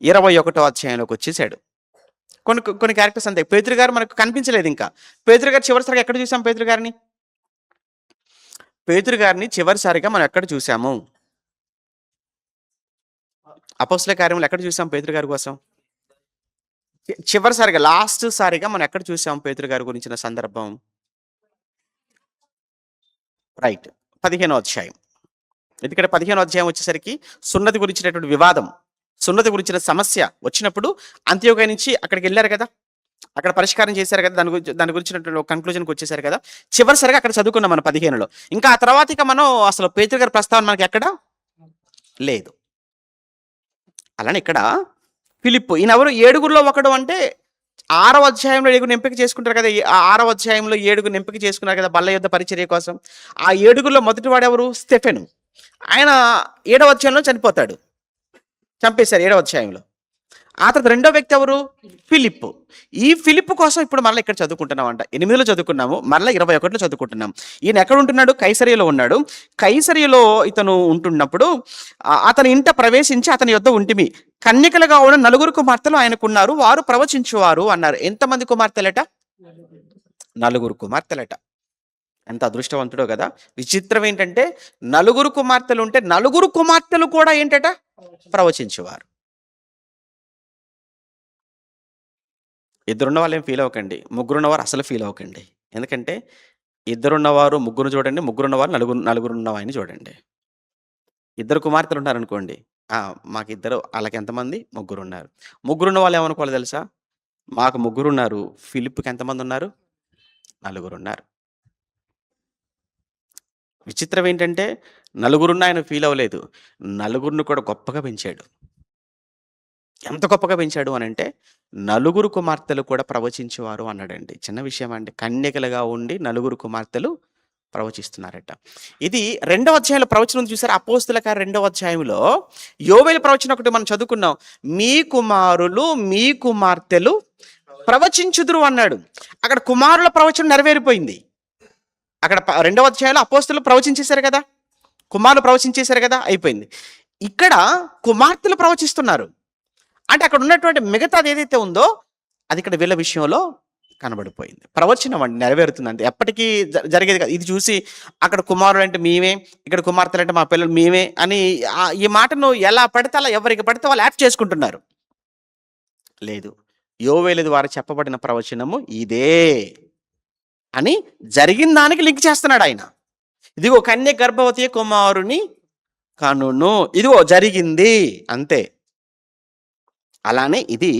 21వ అధ్యాయంలోకి వచ్చేసాడు. కొన్ని క్యారెక్టర్స్ అంతే. పేతురు గారు మనకు కనిపించలేదు. ఇంకా పేతురు గారు చివరిసారిగా ఎక్కడ చూసాం? పేతురు గారిని చివరిసారిగా మనం ఎక్కడ చూసాము? అపోస్తల కార్యములు ఎక్కడ చూసాం పేతురు గారి కోసం? చివరిసారిగా, లాస్ట్ సారిగా మనం ఎక్కడ చూసాం పేతురు గారి గురించిన సందర్భం? రైట్. 15వ అధ్యాయం. ఎందుకంటే 15వ అధ్యాయం వచ్చేసరికి సున్నతి గురించినటువంటి వివాదం, సున్నతి గురించిన సమస్య వచ్చినప్పుడు అంత్యోకయ నుంచి అక్కడికి వెళ్ళారు కదా, అక్కడ పరిష్కారం చేశారు కదా, దాని గురించినటువంటి కన్క్లూజన్కి వచ్చేసారు కదా. చివరిసరిగా అక్కడ చదువుకున్నాం మనం 15లో. ఇంకా ఆ తర్వాత ఇక మనం అసలు పేతురు గారి ప్రస్తావన మనకి ఎక్కడ లేదు. అలానే ఇక్కడ ఫిలిప్పు, ఈయన ఎవరు? 7గురిలో ఒకడు అంటే 6వ అధ్యాయంలో 7గురిని ఎంపిక చేసుకుంటారు కదా. 6వ అధ్యాయంలో 7గురిని ఎంపిక చేసుకున్నారు కదా బల్ల యుద్ధ పరిచర్య కోసం. ఆ 7గురిలో మొదటి వాడు ఎవరు? స్టెఫెను. ఆయన 7వ అధ్యాయంలో చనిపోతాడు. చంపేశారు 7వ అధ్యాయంలో. ఆ తర్వాత 2వ వ్యక్తి ఎవరు? ఫిలిప్పు. ఈ ఫిలిప్పు కోసం ఇప్పుడు మళ్ళీ ఇక్కడ చదువుకుంటున్నాం అంట. 8లో చదువుకున్నాము, మళ్ళీ 21లో చదువుకుంటున్నాం. ఈయన ఎక్కడ ఉంటున్నాడు? కైసరియలో ఉన్నాడు. కైసరియలో ఇతను ఉంటున్నప్పుడు అతని ఇంట ప్రవేశించి అతని యొద్ద ఉంటిమి. కన్యకలుగా ఉన్న 4 కుమార్తెలు ఆయనకున్నారు, వారు ప్రవచించువారు అన్నారు. ఎంతమంది కుమార్తెలట? 4 కుమార్తెలట. ఎంత అదృష్టవంతుడో కదా. విచిత్రం ఏంటంటే 4 కుమార్తెలు ఉంటే 4 కుమార్తెలు కూడా ఏంటట? ప్రవచించేవారు. ఇద్దరున్న వాళ్ళు ఏం ఫీల్ అవ్వకండి, ముగ్గురున్నవారు అసలు ఫీల్ అవ్వకండి. ఎందుకంటే ఇద్దరున్నవారు ముగ్గురు చూడండి, ముగ్గురున్నవారు నలుగురు ఉన్నవారిని చూడండి. 2 కుమార్తెలు ఉన్నారనుకోండి, మాకు ఇద్దరు, వాళ్ళకి ఎంతమంది? 3 ఉన్నారు. ముగ్గురున్న వాళ్ళు ఏమనుకోవాలి తెలుసా? మాకు 3 ఉన్నారు, ఫిలిప్కి ఎంతమంది ఉన్నారు? 4 ఉన్నారు. విచిత్రం ఏంటంటే 4 ఆయన ఫీల్ అవ్వలేదు, 4 కూడా గొప్పగా పెంచాడు. ఎంత గొప్పగా పెంచాడు అని అంటే 4 కుమార్తెలు కూడా ప్రవచించేవారు అన్నాడండి. చిన్న విషయం అండి. కన్యకలుగా ఉండి 4 కుమార్తెలు ప్రవచిస్తున్నారట. ఇది 2వ అధ్యాయంలో ప్రవచనం చూసారు. అపోస్తల కార్యం 2వ అధ్యాయంలో యోవేలు ప్రవచనం ఒకటి మనం చదువుకున్నాం. మీ కుమారులు మీ కుమార్తెలు ప్రవచించుదురు అన్నాడు. అక్కడ కుమారుల ప్రవచనం నెరవేరిపోయింది. అక్కడ 2వ అధ్యాయంలో అపోస్తలులు ప్రవచించేశారు కదా, కుమారులు ప్రవచించేశారు కదా, అయిపోయింది. ఇక్కడ కుమార్తెలు ప్రవచిస్తున్నారు. అంటే అక్కడ ఉన్నటువంటి మిగతాది ఏదైతే ఉందో అది ఇక్కడ వీళ్ళ విషయంలో కనబడిపోయింది. ప్రవచనం అండి, నెరవేరుతుంది అంతే. ఎప్పటికీ జరిగేది కాదు. ఇది చూసి అక్కడ కుమారులు అంటే మేమే, ఇక్కడ కుమార్తెలు అంటే మా పిల్లలు మేమే అని ఈ మాటను ఎలా పడితే అలా ఎవరికి పడితే వాళ్ళు యాడ్ చేసుకుంటున్నారు. లేదు, యోవేలు ద్వారా చెప్పబడిన ప్రవచనము ఇదే అని జరిగిన దానికి లింక్ చేస్తున్నాడు ఆయన. ఇదిగో కన్య గర్భవతి కుమారుని కనును, ఇదిగో జరిగింది అంతే. అలానే ఇది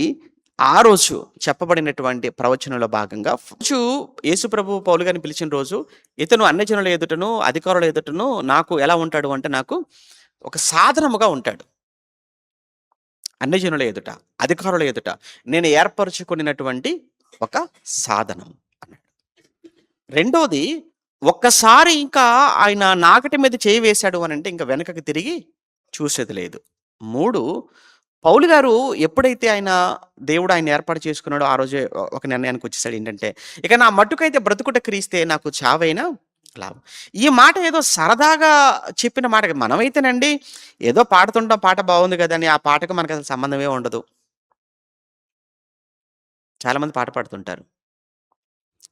ఆ రోజు చెప్పబడినటువంటి ప్రవచనంలో భాగంగా యేసు ప్రభు పౌలు గారిని పిలిచిన రోజు ఇతను అన్యజనుల ఎదుటను అధికారుల ఎదుటను నాకు ఎలా ఉంటాడు అంటే నాకు ఒక సాధనముగా ఉంటాడు. అన్యజనుల ఎదుట అధికారుల ఎదుట నేను ఏర్పరచుకున్నటువంటి ఒక సాధనం అన్నాడు. రెండోది, ఒక్కసారి ఇంకా ఆయన నాగటి మీద చేయి వేశాడు అని అంటే ఇంకా వెనకకి తిరిగి చూసేది లేదు. 3, పౌలు గారు ఎప్పుడైతే దేవుడు ఆయన ఏర్పాటు చేసుకున్నాడో ఆ రోజే ఒక నిర్ణయానికి వచ్చేసాడు. ఏంటంటే ఇక నా మట్టుకైతే బ్రతుకుట క్రీస్తే, నాకు చావైనా లాభం. ఈ మాట ఏదో సరదాగా చెప్పిన మాట. మనమైతేనండి ఏదో పాడుతుంటాం, పాట బాగుంది కదా అని, ఆ పాటకు మనకు అసలు సంబంధమే ఉండదు. చాలామంది పాట పాడుతుంటారు,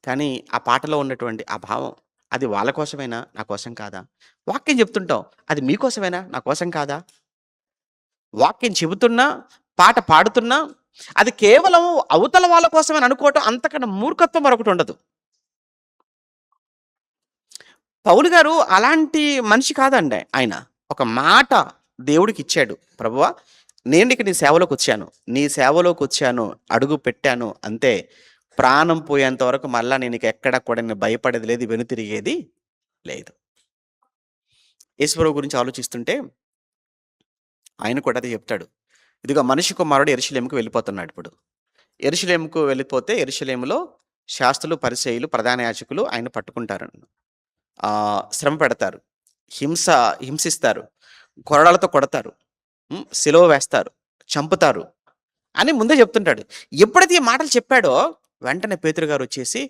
కానీ ఆ పాటలో ఉన్నటువంటి ఆ భావం అది వాళ్ళ కోసమేనా, నా కోసం కాదా? వాక్యం చెప్తుంటాం, అది మీకోసమేనా, నా కోసం కాదా? వాక్యం చెబుతున్నా, పాట పాడుతున్నా అది కేవలం అవతల వాళ్ళ కోసమని అనుకోవటం అంతకన్నా మూర్ఖత్వం మరొకటి ఉండదు. పౌలు గారు అలాంటి మనిషి కాదండి. ఆయన ఒక మాట దేవుడికి ఇచ్చాడు, ప్రభువా నేను ఇక నీ సేవలోకి వచ్చాను, అడుగు పెట్టాను అంతే. ప్రాణం పోయేంత వరకు మళ్ళా నేను ఇక ఎక్కడ కూడా నేను భయపడేది లేదు, వెనుతిరిగేది లేదు. యేసుప్రభువు గురించి ఆలోచిస్తుంటే ఆయన కూడా అదే చెప్తాడు. ఇదిగో మనిషి కుమారుడు యెరూషలేముకు వెళ్ళిపోతున్నాడు. ఇప్పుడు యెరూషలేముకు వెళ్ళిపోతే యెరూషలేములో శాస్త్రులు, పరిసయ్యులు, ప్రధాన యాజకులు ఆయన పట్టుకుంటారు, శ్రమ పెడతారు, హింసిస్తారు, కొరడాలతో కొడతారు, సిలువ వేస్తారు, చంపుతారు అని ముందే చెప్తుంటాడు. ఎప్పుడైతే ఈ మాటలు చెప్పాడో వెంటనే పేతురు గారు వచ్చేసి,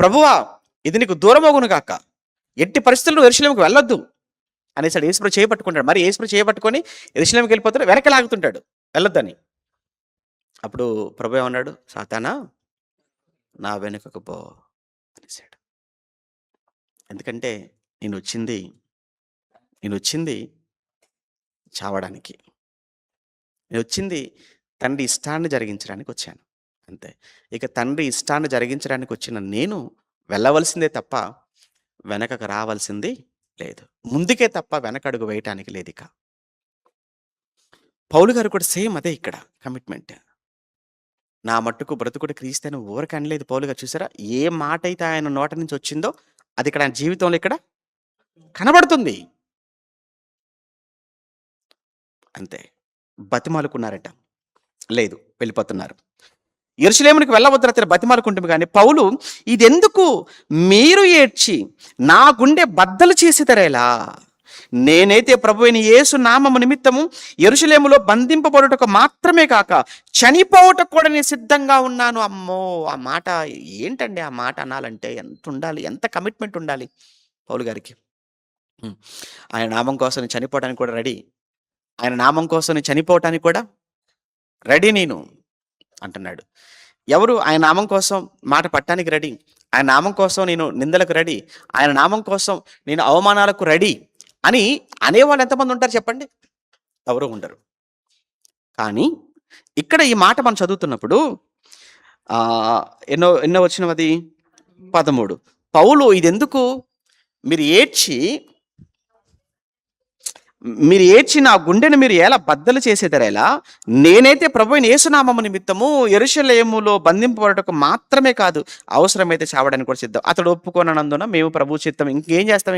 ప్రభువా ఇది నీకు దూరమోగును గాక, ఎట్టి పరిస్థితుల్లో యెరూషలేముకు వెళ్ళొద్దు అనేసాడు. యేసుప్రభు చేయబట్టుకుంటాడు. మరి యేసుప్రభు చేయబట్టుకొని యెరూషలేముకి వెళ్ళిపోతాడు, వెనక్కి లాగుతుంటాడు వెళ్ళొద్దని. అప్పుడు ప్రభు ఏమన్నాడు, సాతానా నా వెనుకకు పో అనేసాడు. ఎందుకంటే నేను వచ్చింది చావడానికి, నేను వచ్చింది తండ్రి ఇష్టాన్ని జరిగించడానికి వచ్చాను అంతే. ఇక తండ్రి ఇష్టాన్ని జరిగించడానికి వచ్చిన నేను వెళ్ళవలసిందే తప్ప వెనకకు రావాల్సింది లేదు, ముందుకే తప్ప వెనకడుగు వేయటానికి లేదు. ఇక పౌలు గారు కూడా సేమ్ అదే ఇక్కడ కమిట్మెంట్. నా మట్టుకు బ్రతుకుడు క్రీస్తు ఊరక అనలేదు పౌలు గారు. చూసారా, ఏ మాట అయితే ఆయన నోట నుంచి వచ్చిందో అది ఇక్కడ ఆయన జీవితంలో ఇక్కడ కనబడుతుంది అంతే. బతిమాలుకున్నారట, లేదు వెళ్ళిపోతున్నారు. యెరూషలేమునికి వెళ్ళవద్దు బతిమాలుకుంటుంది. కానీ పౌలు ఇదెందుకు మీరు ఏడ్చి నా గుండె బద్దలు చేసితరేలా, నేనైతే ప్రభువైన యేసు నామము నిమిత్తము యెరూషలేములో బంధింపబడుటకు మాత్రమే కాక చనిపోవటకు కూడా నేను సిద్ధంగా ఉన్నాను. అమ్మో, ఆ మాట ఏంటండి? ఆ మాట అనాలంటే ఎంత ఉండాలి, ఎంత కమిట్మెంట్ ఉండాలి పౌలు గారికి. ఆయన నామం కోసం నేను చనిపోవడానికి కూడా రెడీ, ఆయన నామం కోసం నేను చనిపోవటానికి కూడా రెడీ నేను అంటున్నాడు. ఎవరు ఆయన నామం కోసం మాట పట్టడానికి రెడీ, ఆయన నామం కోసం నేను నిందలకు రెడీ, ఆయన నామం కోసం నేను అవమానాలకు రెడీ అని అనేవాళ్ళు ఎంతమంది ఉంటారు చెప్పండి? ఎవరు ఉండరు. కానీ ఇక్కడ ఈ మాట మనం చదువుతున్నప్పుడు ఎన్నో వచ్చినది 13. పౌలు ఇదెందుకు మీరు ఏడ్చి నా గుండెను మీరు ఎలా బద్దలు చేసేదరేలా, నేనైతే ప్రభువైన యేసునామము నిమిత్తము యెరూషలేములో బంధింపబడటకు మాత్రమే కాదు, అవసరమైతే చావడానికి కూడా సిద్ధం. అతడు ఒప్పుకోనందున మేము ప్రభు చిత్తం, ఇంకేం చేస్తాం,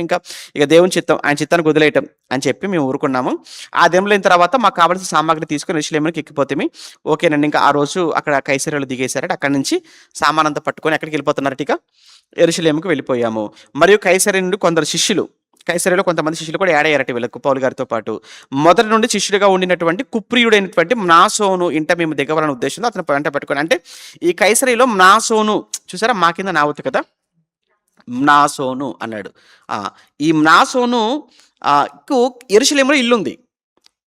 ఇక దేవుని చిత్తం, ఆయన చిత్తాన్ని వదిలేయటం అని చెప్పి మేము ఊరుకున్నాము. ఆ దెంలైన తర్వాత మాకు కావాల్సిన సామాగ్రి తీసుకుని యెరూషలేముకి ఎక్కిపోతే ఓకేనండి. ఇంకా ఆ రోజు అక్కడ కైసరలో దిగేశారట. అక్కడి నుంచి సామానంతా పట్టుకొని ఎక్కడికి వెళ్ళిపోతున్నారట, ఇక యెరూషలేముకి వెళ్ళిపోయాము. మరియు కైసరి నుండి కొందరు శిష్యులు, కైసరీలో కొంతమంది శిష్యులు కూడా యాడ్ అయ్యారట వీళ్ళకు పౌలు గారితో పాటు. మొదటి నుండి శిష్యుడిగా ఉండినటువంటి కుప్రియుడైనటువంటి మ్నాసోను ఇంట మేము దిగవాలనే ఉద్దేశంతో అతను వెంట పెట్టుకుని, అంటే ఈ కైసరీలో మ్నాసోను చూసారా, మా కింద నావత్తు కదా, మ్నాసోను అన్నాడు. ఆ! ఈ మ్నాసోను కు యెరూషలేములో ఇల్లుంది.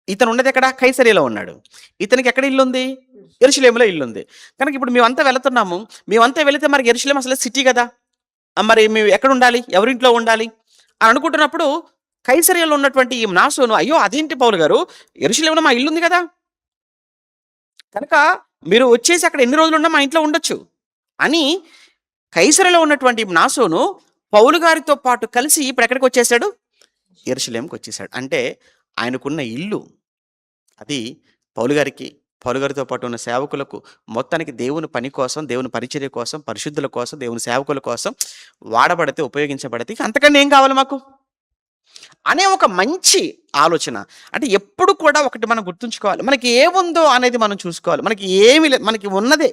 ఇతను ఉన్నది ఎక్కడ? కైసరియలో ఉన్నాడు. ఇతనికి ఎక్కడ ఇల్లుంది? యెరూషలేములో ఇల్లుంది. కనుక ఇప్పుడు మేమంతా వెళుతున్నాము. మేమంతా వెళితే మరి యెరూషలేం అసలు సిటీ గదా! మరి మేము ఎక్కడుండాలి? ఎవరింట్లో ఉండాలి? అని అనుకుంటున్నప్పుడు కైసరియలో ఉన్నటువంటి ఈ మ్నాసోను, అయ్యో! అదేంటి పౌలు గారు, యెరూషలేములో మా ఇల్లుంది గదా! కనుక మీరు వచ్చేసి అక్కడ ఎన్ని రోజులున్నా మా ఇంట్లో ఉండొచ్చు అని కైసరలో ఉన్నటువంటి మ్నాసోను పౌలు గారితో పాటు కలిసి ఇప్పుడు ఎక్కడికొచ్చేసాడు? యెరూషలేముకొచ్చేసాడు. అంటే ఆయనకున్న ఇల్లు అది పౌలు గారికి, పౌలు గారితో పాటు ఉన్న సేవకులకు మొత్తానికి దేవుని పని కోసం, దేవుని పరిచర్య కోసం, పరిశుద్ధుల కోసం, దేవుని సేవకుల కోసం వాడబడితే, ఉపయోగించబడితే ఇక అంతకన్నా ఏం కావాలి మాకు? అనే ఒక మంచి ఆలోచన. అంటే ఎప్పుడు కూడా ఒకటి మనం గుర్తుంచుకోవాలి. మనకి ఏముందో అనేది మనం చూసుకోవాలి. మనకి ఏమి లేదు. మనకి ఉన్నదే.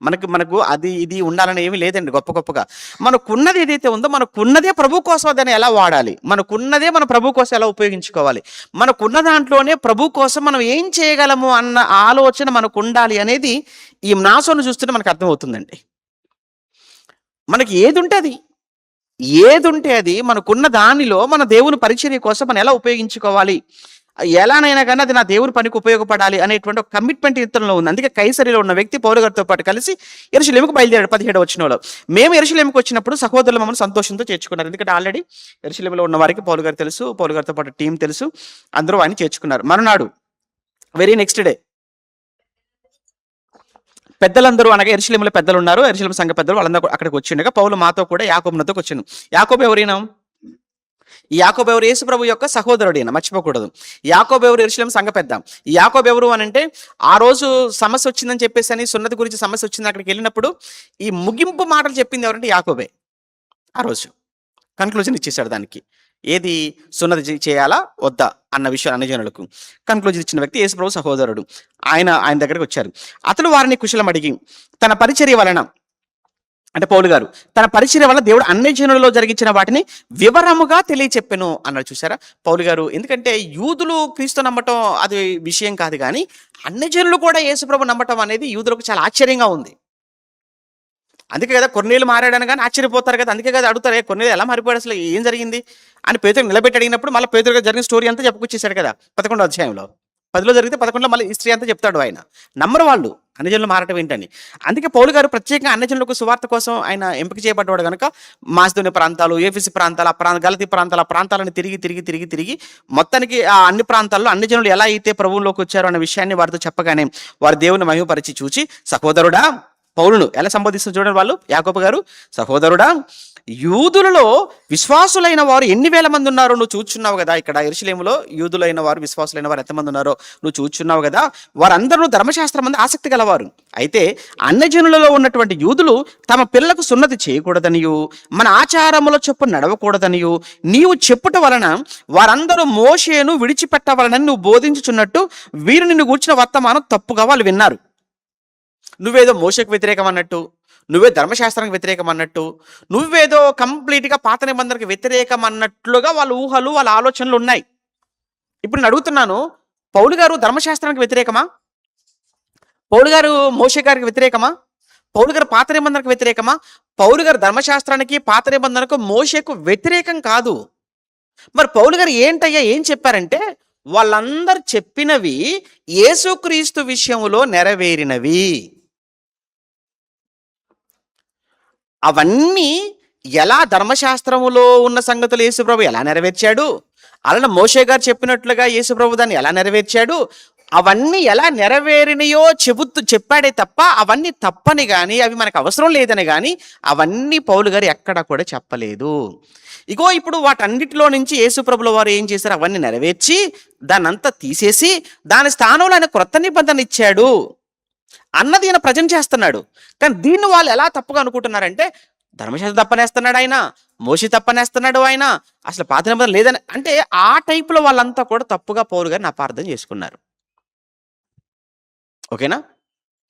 మనకు అది, ఇది ఉండాలని ఏమీ లేదండి గొప్పగా. మనకున్నది ఏదైతే ఉందో, మనకున్నదే ప్రభు కోసం దాన్ని ఎలా వాడాలి? మనకున్నదే మన ప్రభు కోసం ఎలా ఉపయోగించుకోవాలి? మనకున్న దాంట్లోనే ప్రభు కోసం మనం ఏం చేయగలము అన్న ఆలోచన మనకుండాలి అనేది ఈ మ్నాసోను చూస్తుంటే మనకు అర్థమవుతుందండి. మనకి ఏదుంటే అది మనకున్న దానిలో మన దేవుని పరిచర్య కోసం మనం ఎలా ఉపయోగించుకోవాలి? ఎలానైనా గానీ అది నా దేవుని పనికి ఉపయోగపడాలి అనేటువంటి ఒక కమిట్మెంట్ ఇతనిలో ఉంది. అందుకే కైసరియలో ఉన్న వ్యక్తి పౌలు గారితో పాటు కలిసి యెరూషలేముకు బయలుదేరాడు 17వ వచనంలో. మేము యెరూషలేముకు వచ్చినప్పుడు సహోదరులు మమ్మల్ని సంతోషంతో చేర్చుకున్నారు. ఎందుకంటే ఆల్రెడీ యెరూషలేములో ఉన్న వారికి పౌలు గారు తెలుసు, పౌలు గారితో పాటు టీం తెలుసు. అందరూ ఆయన చేర్చుకున్నారు. మరునాడు వెరీ నెక్స్ట్ డే పెద్దలందరూ అనగా యెరూషలేములో పెద్దలున్నారు. యెరూషలేము సంఘ పెద్దలు వాళ్ళందరూ అక్కడికి వచ్చిండగా పౌలు మాతో కూడా యాకోబునతోకి వచ్చాను. యాకోబు ఎవరైనా? ఈ యాకోబు ఎవరు? యేసు ప్రభు యొక్క సహోదరుడు ఈయన, మర్చిపోకూడదు. యాకోబు ఎవరు? యెరూషలేము సంఘ పెద్ద. ఈ యాకోబు ఎవరు అనంటే ఆ రోజు సమస్య వచ్చిందని చెప్పేసి అని సున్నతి గురించి సమస్య వచ్చింది అక్కడికి వెళ్ళినప్పుడు ఈ ముగింపు మాటలు చెప్పింది ఎవరంటే యాకోబే. ఆ రోజు కన్క్లూజన్ ఇచ్చేశాడు దానికి. ఏది? సున్నతి చేయాలా వద్దా అన్న విషయం అన్యజనులకు కన్క్లూజన్ ఇచ్చిన వ్యక్తి యేసు ప్రభు సహోదరుడు. ఆయన దగ్గరికి వచ్చారు. అతడు వారిని కుశలం అడిగి తన పరిచర్య వలన, అంటే పౌలు గారు తన పరిచర్య వల్ల దేవుడు అన్యజనులలో జరిగించిన వాటిని వివరముగా తెలియచెప్పెను అన్నాడు. చూసారా పౌలు గారు? ఎందుకంటే యూదులు క్రీస్తు నమ్మటం అది విషయం కాదు, కానీ అన్యజనులు కూడా యేసుప్రభు నమ్మటం అనేది యూదులకు చాలా ఆశ్చర్యంగా ఉంది. అందుకే కదా కొర్నేలు మారాడని కానీ ఆశ్చర్యపోతారు కదా. అందుకే కదా అడుగుతారు, కొర్నేలు ఎలా మారిపోయాడు, అసలు ఏం జరిగింది అని పేతురు నిలబెట్టి అడిగినప్పుడు మళ్ళీ పేతురు గారు జరిగిన స్టోరీ అంతా చెప్పుకొచ్చేసాడు కదా 11వ అధ్యాయంలో. 10లో జరిగితే 11లో మళ్ళీ హిస్టరీ అంతా చెప్తాడు ఆయన. నమ్మరు వాళ్ళు అన్యజనులు మారటం ఏంటని. అందుకే పౌలు గారు ప్రత్యేకంగా అన్యజనులకు సువార్త కోసం ఆయన ఎంపిక చేయబడ్డాడు కనుక మాసిదోనియ ప్రాంతాలు, ఏఫెసు ప్రాంతాలు, గలతీ ప్రాంతాలు, ఆ ప్రాంతాలను తిరిగి మొత్తానికి ఆ అన్ని ప్రాంతాల్లో అన్యజనులు ఎలా అయితే ప్రభువులోకి వచ్చారో అన్న విషయాన్ని వారితో చెప్పగానే వారు దేవుని మహిమపరిచి చూచి, సహోదరుడా, పౌలును ఎలా సంబోధిస్తుంది చూడండి వాళ్ళు, యాకోబు గారు, సహోదరుడా, యూదులలో విశ్వాసులైన వారు ఎన్ని వేల మంది ఉన్నారో నువ్వు చూచున్నావు కదా. ఇక్కడ యెరూషలేములో యూదులైన వారు, విశ్వాసులైన వారు ఎంతమంది ఉన్నారో నువ్వు చూచున్నావు కదా. వారందరూ ధర్మశాస్త్రం మంది ఆసక్తి గలవారు. అయితే అన్యజనులలో ఉన్నటువంటి యూదులు తమ పిల్లలకు సున్నతి చేయకూడదనియు, మన ఆచారముల చొప్పున నడవకూడదనియు నీవు చెప్పుట వలన వారందరూ మోషేను విడిచిపెట్టవలనని నువ్వు బోధించుచున్నట్టు వీరు నిన్ను గూర్చిన వర్తమానం తప్పుగా వాళ్ళు విన్నారు. నువ్వేదో మోషకు వ్యతిరేకం అన్నట్టు, నువ్వే ధర్మశాస్త్రానికి వ్యతిరేకం అన్నట్టు, నువ్వేదో కంప్లీట్గా పాత నిబంధనకు వ్యతిరేకం అన్నట్లుగా వాళ్ళ ఊహలు, వాళ్ళ ఆలోచనలు ఉన్నాయి. ఇప్పుడు నేను అడుగుతున్నాను, పౌలు గారు ధర్మశాస్త్రానికి వ్యతిరేకమా? పౌలు గారు మోషే గారికి వ్యతిరేకమా? పౌలు గారు పాత నిబంధనకు వ్యతిరేకమా? పౌలు గారు ధర్మశాస్త్రానికి, పాత నిబంధనకు, మోషేకు వ్యతిరేకం కాదు. మరి పౌలు గారు ఏంటయ్యా ఏం చెప్పారంటే, వాళ్ళందరూ చెప్పినవి యేసుక్రీస్తు విషయంలో నెరవేరినవి. అవన్నీ ఎలా ధర్మశాస్త్రములో ఉన్న సంగతులు యేసుప్రభు ఎలా నెరవేర్చాడు, అలానే మోషే గారు చెప్పినట్లుగా యేసుప్రభు దాన్ని ఎలా నెరవేర్చాడు, అవన్నీ ఎలా నెరవేరినయో చెప్పాడే తప్ప అవన్నీ తప్పని కానీ, అవి మనకు అవసరం లేదని కానీ అవన్నీ పౌలు గారు ఎక్కడా కూడా చెప్పలేదు. ఇగో ఇప్పుడు వాటన్నిటిలో నుంచి యేసుప్రభుల వారు ఏం చేశారు, అవన్నీ నెరవేర్చి దాన్నంతా తీసేసి దాని స్థానంలో ఆయన క్రొత్త నిబంధన ఇచ్చాడు అన్నది ఈయన ప్రజెంట్ చేస్తున్నాడు. కానీ దీన్ని వాళ్ళు ఎలా తప్పుగా అనుకుంటున్నారంటే, ధర్మశాస్త్రం తప్పనేస్తున్నాడు ఆయన, మోషే తప్పనేస్తున్నాడు ఆయన, అసలు పాత నిబంధన లేదని, అంటే ఆ టైపులో వాళ్ళంతా కూడా తప్పుగా పౌలు గారిని అపార్థం చేసుకున్నారు. ఓకేనా?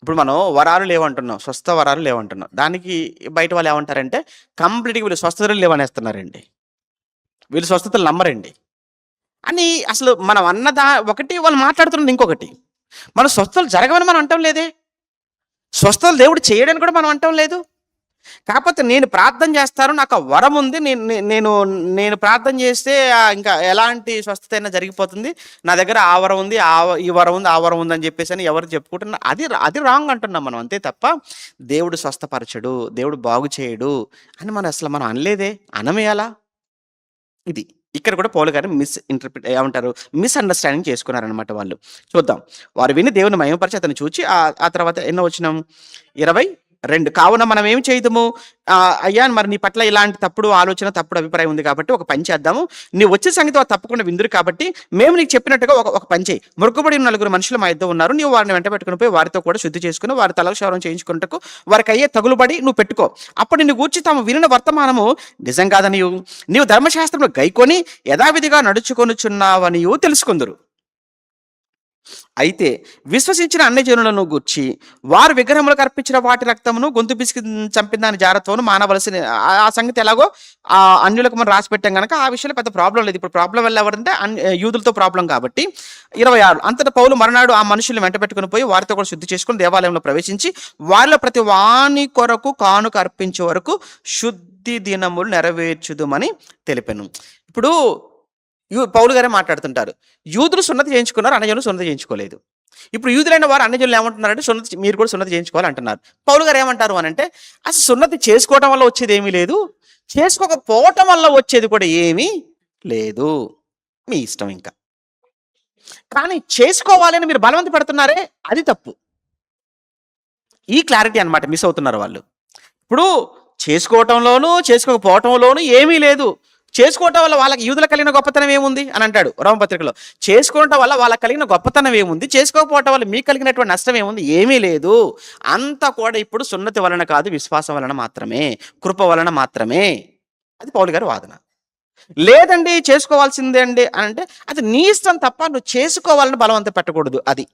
ఇప్పుడు మనం వరాలు లేవంటున్నాం, స్వస్థ వరాలు లేవంటున్నాం. దానికి బయట వాళ్ళు ఏమంటారంటే కంప్లీట్గా వీళ్ళు స్వస్థతలు లేవనేస్తున్నారండి, వీళ్ళు స్వస్థతలు నమ్మరండి అని. అసలు మనం అన్నదా ఒకటి, వాళ్ళు మాట్లాడుతున్నది ఇంకొకటి. మన స్వస్థతలు జరగవని మనం అంటాం లేదే, స్వస్థతలు దేవుడు చేయడానికి కూడా మనం అంటాం లేదు. కాకపోతే నేను ప్రార్థన చేస్తాను. నాకు ఆ వరం ఉంది. నేను ప్రార్థన చేస్తే ఇంకా ఎలాంటి స్వస్థత అయినా జరిగిపోతుంది. నా దగ్గర ఆ వరం ఉంది. ఈ వరం ఉంది, ఆ వరం ఉంది అని చెప్పేసని ఎవరు చెప్పుకుంటున్నా అది రాంగ్ అంటున్నాం మనం. అంతే తప్ప దేవుడు స్వస్థపరచడు, దేవుడు బాగు చేయడు అని మనం అనలేదే. అనమే అలా? ఇది. ఇక్కడ కూడా పౌలు గారు మిస్‌అండర్‌స్టాండింగ్ చేసుకున్నారనమాట వాళ్ళు. చూద్దాం. వారు విని దేవుని మహిమపరిచి అతన్ని చూచి ఆ తర్వాత ఎన్నో వచనం 22 కావున మనం ఏమి చేయుదుము? అయ్యా మరి నీ పట్ల ఇలాంటి తప్పుడు ఆలోచన, తప్పుడు అభిప్రాయం ఉంది కాబట్టి ఒక పని చేద్దాము. నీవు వచ్చే సంగతి వారు తప్పకుండా విందురు కాబట్టి మేము నీకు చెప్పినట్టుగా ఒక పని చేయి. మొక్కుబడి ఉన్న 4 మనుషులు మా ఇద్దరు ఉన్నారు. నీవు వారిని వెంట పెట్టుకుని పోయి వారితో కూడా శుద్ధి చేసుకుని వారి తలకు క్షౌరం చేయించుకున్నట్టుకు వారికి అయ్యే తగులుబడి నువ్వు పెట్టుకో. అప్పుడు నిన్ను గూర్చి తాము వినిన వర్తమానము నిజం కాదనియు నీవు ధర్మశాస్త్రంలో గైకొని యథావిధిగా నడుచుకొనుచున్నావనియు తెలుసుకుందురు. అయితే విశ్వసించిన అన్ని జనులను గూర్చి వారు విగ్రహములకు అర్పించిన వాటి రక్తమును గొంతు పిసికి చంపిన దాని జాగ్రత్తను మానవలసిన ఆ సంగతి ఎలాగో అన్యులకు మనం రాసి పెట్టాం కనుక ఆ విషయంలో పెద్ద ప్రాబ్లం లేదు. ఇప్పుడు ప్రాబ్లం వల్ల ఎవరంటే యూదులతో ప్రాబ్లం కాబట్టి 26 అంతటా పౌలు మరునాడు ఆ మనుషుల్ని వెంట పెట్టుకుని పోయి వారితో కూడా శుద్ధి చేసుకుని దేవాలయంలో ప్రవేశించి వారిలో ప్రతి వాని కొరకు కానుక అర్పించే వరకు శుద్ధి దినములు నెరవేర్చుదుమని తెలిపాను. ఇప్పుడు పౌలు గారే మాట్లాడుతుంటారు. యూదులు సున్నతి చేయించుకున్నారు, అన్యజనులు సున్నతి చేయించుకోలేదు. ఇప్పుడు యూదులైన వారు అన్యజనులు ఏమంటున్నారంటే మీరు కూడా సున్నతి చేయించుకోవాలి అంటున్నారు. పౌలు గారు ఏమంటారు అనంటే అసలు సున్నతి చేసుకోవటం వల్ల వచ్చేది ఏమీ లేదు, చేసుకోకపోవటం వల్ల వచ్చేది కూడా ఏమీ లేదు, మీ ఇష్టం ఇంకా. కానీ చేసుకోవాలని మీరు బలవంత పెడుతున్నారే అది తప్పు. ఈ క్లారిటీ అన్నమాట మిస్ అవుతున్నారు వాళ్ళు. ఇప్పుడు చేసుకోవటంలోనూ చేసుకోకపోవటంలోనూ ఏమీ లేదు. చేసుకోవటం వల్ల వాళ్ళకి యూదులకు కలిగిన గొప్పతనం ఏముంది అని అంటాడు రోమపత్రికలో. చేసుకోవటం వల్ల వాళ్ళకి కలిగిన గొప్పతనం ఏముంది, చేసుకోకపోవటం వల్ల మీకు కలిగినటువంటి నష్టం ఏముంది? ఏమీ లేదు. అంతా కూడా ఇప్పుడు సున్నతి వలన కాదు, విశ్వాసం వలన మాత్రమే, కృప వలన మాత్రమే. అది పౌలు గారి వాదన. లేదండి చేసుకోవాల్సిందే అండి అని అంటే అది నీ ఇష్టం తప్ప నువ్వు చేసుకోవాలని బలవంతం పెట్టకూడదు. అది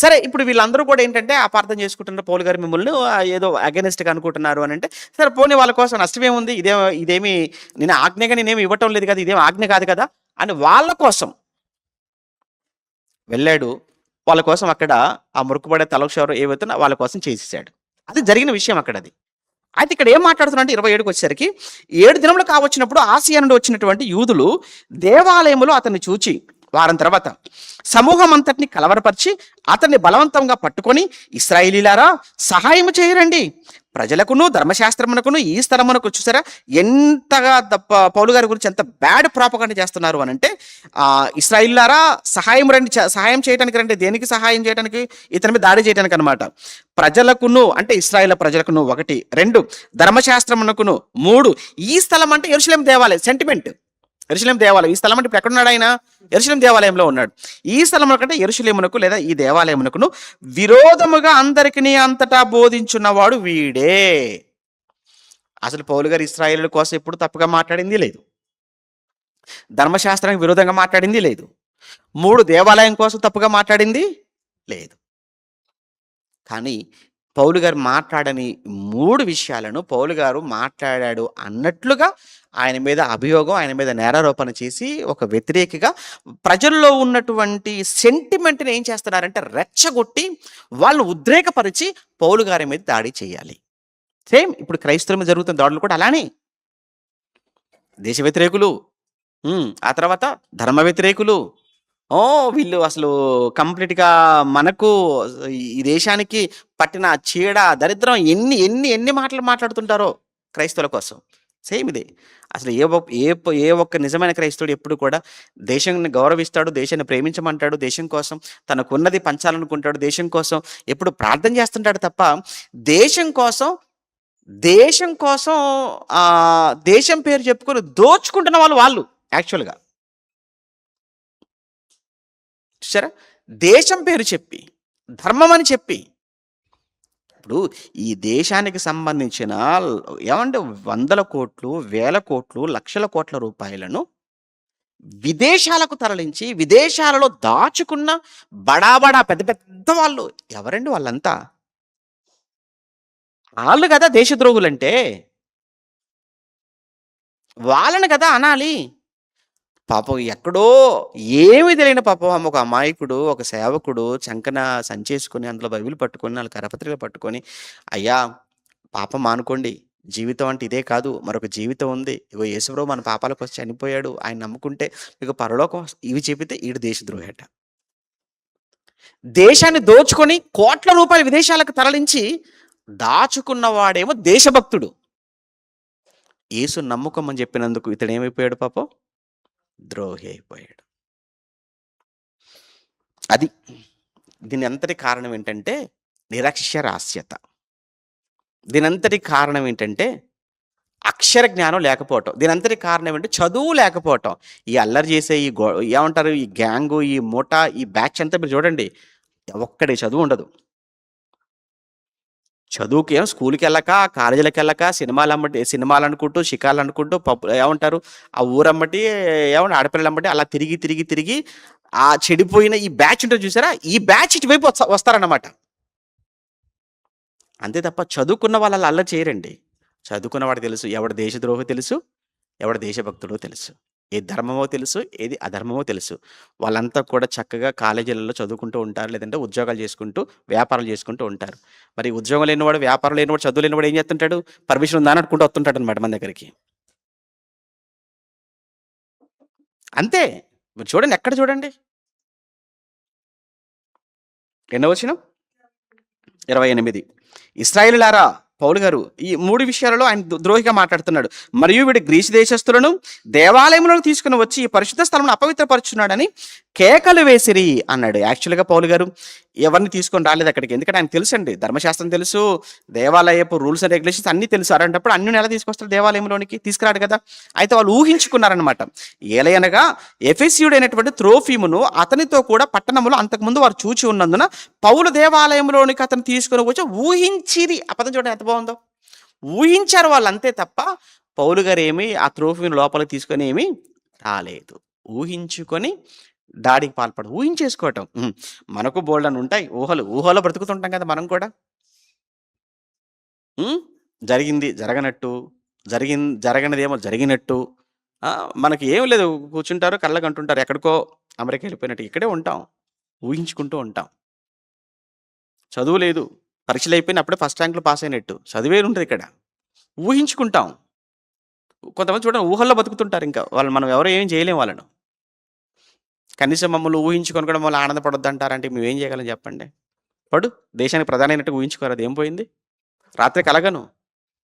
సరే. ఇప్పుడు వీళ్ళందరూ కూడా ఏంటంటే అపార్థం చేసుకుంటున్నారు. పౌలు గారు మిమ్మల్ని ఏదో అగెనిస్ట్గా అనుకుంటున్నారు అని అంటే సరే పోనీ వాళ్ళ కోసం నష్టమేముంది, ఇదేమి నేను ఆజ్ఞగా నేనేమి ఇవ్వటం లేదు కదా, ఇదేం ఆజ్ఞ కాదు కదా అని వాళ్ళ కోసం వెళ్ళాడు. వాళ్ళ కోసం అక్కడ ఆ మురుకుబడే తలక్షవరం ఏవైతే వాళ్ళ కోసం చేసేసాడు. అది జరిగిన విషయం అక్కడ. అది అయితే ఇక్కడ ఏం మాట్లాడుతున్నా 27కి వచ్చేసరికి 7 దినములు కావచ్చినప్పుడు ఆసియా నుండి వచ్చినటువంటి యూదులు దేవాలయములో అతన్ని చూచి వారం తర్వాత సమూహం అంతటిని కలవరపరిచి అతన్ని బలవంతంగా పట్టుకొని ఇశ్రాయేలీలారా సహాయం చేయరండి, ప్రజలకును ధర్మశాస్త్రమునకును ఈ స్థలమునకు చూసారా ఎంతగా పౌలు గారి గురించి ఎంత బ్యాడ్ ప్రాపగండ చేస్తున్నారు అని అంటే ఇశ్రాయేలీలారా సహాయం చేయడానికి రండి. దేనికి సహాయం చేయడానికి? ఇతని మీద దాడి చేయడానికి అనమాట. ప్రజలకును అంటే ఇశ్రాయేల్ ప్రజలకును 1, 2 ధర్మశాస్త్రమునకును 3 ఈ స్థలం అంటే యెరూషలేము దేవాలయం. సెంటిమెంట్ యెరూషలేము దేవాలయం. ఈ స్థలం అంటే ఇప్పుడు ఎక్కడున్నాడు ఆయన? యెరూషలేము దేవాలయంలో ఉన్నాడు. ఈ స్థలమున కంటే యెరూషలేమునకు లేదా ఈ దేవాలయమునకును విరోధముగా అందరికీ అంతటా బోధించున్నవాడు వీడే. అసలు పౌలు గారు ఇశ్రాయేలు కోసం ఎప్పుడు తప్పుగా మాట్లాడింది లేదు, ధర్మశాస్త్రానికి విరోధంగా మాట్లాడింది లేదు, 3 దేవాలయం కోసం తప్పుగా మాట్లాడింది లేదు. కానీ పౌలు గారు మాట్లాడని 3 విషయాలను పౌలు గారు మాట్లాడాడు అన్నట్లుగా ఆయన మీద అభియోగం, ఆయన మీద నేరారోపణ చేసి ఒక వ్యతిరేకిగా ప్రజల్లో ఉన్నటువంటి సెంటిమెంట్ని ఏం చేస్తున్నారంటే రెచ్చగొట్టి వాళ్ళు ఉద్రేకపరిచి పౌలు గారి మీద దాడి చేయాలి. సేమ్ ఇప్పుడు క్రైస్తవుల మీద జరుగుతున్న దాడులు కూడా అలానే. దేశ వ్యతిరేకులు, ఆ తర్వాత ధర్మ వ్యతిరేకులు, వీళ్ళు అసలు కంప్లీట్‌గా మనకు ఈ దేశానికి పట్టిన చీడ, దరిద్రం ఎన్ని మాటలు మాట్లాడుతుంటారో క్రైస్తవుల కోసం. సేమ్ ఇదే. అసలు ఏ ఒక్క నిజమైన క్రైస్తవుడు ఎప్పుడు కూడా దేశాన్ని గౌరవిస్తాడు, దేశాన్ని ప్రేమించమంటాడు, దేశం కోసం తనకున్నది పంచాలనుకుంటాడు, దేశం కోసం ఎప్పుడు ప్రార్థన చేస్తుంటాడు తప్ప దేశం కోసం దేశం పేరు చెప్పుకొని దోచుకుంటున్న వాళ్ళు యాక్చువల్‌గా. చూసారా? దేశం పేరు చెప్పి, ధర్మం అని చెప్పి, ఇప్పుడు ఈ దేశానికి సంబంధించిన ఏమంటే 100 కోట్లు, 1000 కోట్లు, లక్షల కోట్ల రూపాయలను విదేశాలకు తరలించి విదేశాలలో దాచుకున్న బడా పెద్ద పెద్ద వాళ్ళు ఎవరండి వాళ్ళంతా? వాళ్ళు కదా దేశద్రోహులంటే, వాళ్ళని కదా అనాలి. పాపం ఎక్కడో ఏమీ తెలియని పాపం ఒక అమాయకుడు, ఒక సేవకుడు చంకన సంచేసుకొని అందులో బైబిల్ పట్టుకొని 4 కరపత్రికలు పట్టుకొని అయ్యా పాపం మానుకోండి, జీవితం అంటే ఇదే కాదు. మరొక జీవితం ఉంది. ఇగో యేసుప్రభు మన పాపాల కోసం చనిపోయాడు. ఆయన నమ్ముకుంటే మీకు పరలోకం ఇవి చెబితే ఈడు దేశద్రోహి అట. దేశాన్ని దోచుకొని కోట్ల రూపాయలు విదేశాలకు తరలించి దాచుకున్నవాడేమో దేశభక్తుడు. యేసు నమ్ముకోమని చెప్పినందుకు ఇతడేమైపోయాడు పాపం? ద్రోహి అయిపోయాడు. అది. దీనంతటి కారణం ఏంటంటే నిరక్షరాస్యత. దీనంతటి కారణం ఏంటంటే అక్షర జ్ఞానం లేకపోవటం. దీనంతటి కారణం ఏంటంటే చదువు లేకపోవటం. ఈ అల్లరి చేసే ఈ ఏమంటారు, ఈ గ్యాంగు, ఈ ముఠా, ఈ బ్యాచ్ అంతా మీరు చూడండి. ఒక్కడి చదువు ఉండదు. చదువుకేమో స్కూల్‌కెళ్ళక, కాలేజీలకెళ్ళక సినిమాలనుకుంటూ, షికార్లనుకుంటూ ఏమంటారు, ఆ ఊరమ్మటి ఆడపిల్లలమ్మటి అలా తిరిగి ఆ చెడిపోయిన ఈ బ్యాచ్ ఉంటది చూసారా? ఈ బ్యాచ్ ఇటువైపు వస్తారన్నమాట. అంతే తప్ప చదువుకున్న వాళ్ళు అలా అల్లరి చేయరండి. చదువుకున్నవాడికి తెలుసు ఎవడు దేశద్రోహో తెలుసు, ఎవడు దేశభక్తుడో తెలుసు. ఏది ధర్మమో తెలుసు, ఏది అధర్మమో తెలుసు. వాళ్ళంతా కూడా చక్కగా కాలేజీలలో చదువుకుంటూ ఉంటారు. లేదంటే ఉద్యోగాలు చేసుకుంటూ, వ్యాపారాలు చేసుకుంటూ ఉంటారు. మరి ఉద్యోగం లేనివాడు, వ్యాపారం లేనివాడు, చదువు లేనివాడు ఏం చేస్తుంటాడు? పర్మిషన్ ఉందా అని అడుక్కుంటూ వస్తుంటాడనమాట మన దగ్గరికి. అంతే. మీరు చూడండి, ఎక్కడ చూడండి. ఎన్నో వచనం? 28. ఇశ్రాయేలులారా, పౌలు గారు ఈ 3 విషయాలలో ఆయన ద్రోహిగా మాట్లాడుతున్నాడు. మరియు వీడు గ్రీసు దేశస్థులను దేవాలయంలోకి తీసుకుని వచ్చి ఈ పరిశుద్ధ స్థలంలో అపవిత్రపరుచున్నాడని కేకలు వేసిరి అన్నాడు. యాక్చువల్‌గా పౌలు గారు ఎవరిని తీసుకొని రాలేదు అక్కడికి. ఎందుకంటే ఆయన తెలుసండి, ధర్మశాస్త్రం తెలుసు, దేవాలయపు రూల్స్ అండ్ రెగ్యులేషన్స్ అన్నీ తెలుసు. అలాంటప్పుడు అన్యుని ఎలా తీసుకొస్తారు దేవాలయంలోనికి? తీసుకురాడు కదా. అయితే వాళ్ళు ఊహించుకున్నారనమాట. ఏలయనగా ఎఫెసీయుడైనటువంటి త్రోఫిమును అతనితో కూడా పట్టణంలో అంతకుముందు వారు చూచి ఉన్నందున పౌలు దేవాలయంలోనికి అతను తీసుకొని వచ్చి ఊహించిరి. ఆ పదం చూడండి ఎంత బాగుందో. ఊహించారు వాళ్ళు, అంతే తప్ప పౌలు గారు ఏమి ఆ త్రోఫిమును లోపలికి తీసుకొని ఏమి రాలేదు. ఊహించుకొని దాడికి పాల్పడదు. ఊహించేసుకోవటం. మనకు బోల్డన్ని ఉంటాయి ఊహలో బ్రతుకుతుంటాం కదా మనం కూడా. జరిగింది జరగనట్టు, జరగనిదేమో జరిగినట్టు. మనకి ఏం లేదు, కూర్చుంటారు, కళ్ళకు అంటుంటారు, ఎక్కడికో అమెరికా వెళ్ళిపోయినట్టు. ఇక్కడే ఉంటాం, ఊహించుకుంటూ ఉంటాం. చదువు లేదు, పరీక్షలు అయిపోయిన అప్పుడే ఫస్ట్ ర్యాంక్‌లో పాస్ అయినట్టు. చదివే ఉంటుంది ఇక్కడ. ఊహించుకుంటాం. కొంతమంది చూడండి ఊహల్లో బతుకుతుంటారు. ఇంకా వాళ్ళు మనం ఎవరు ఏం చేయలేం వాళ్ళను. కనీసం మమ్మల్ని ఊహించుకొని కూడా మమ్మల్ని ఆనందపడొద్దు అంటారంటే మేమేం చేయగలం చెప్పండి? దేశానికి ప్రధాని అయినట్టుగా ఊహించుకోరు. అది ఏం పోయింది? రాత్రి కలగను,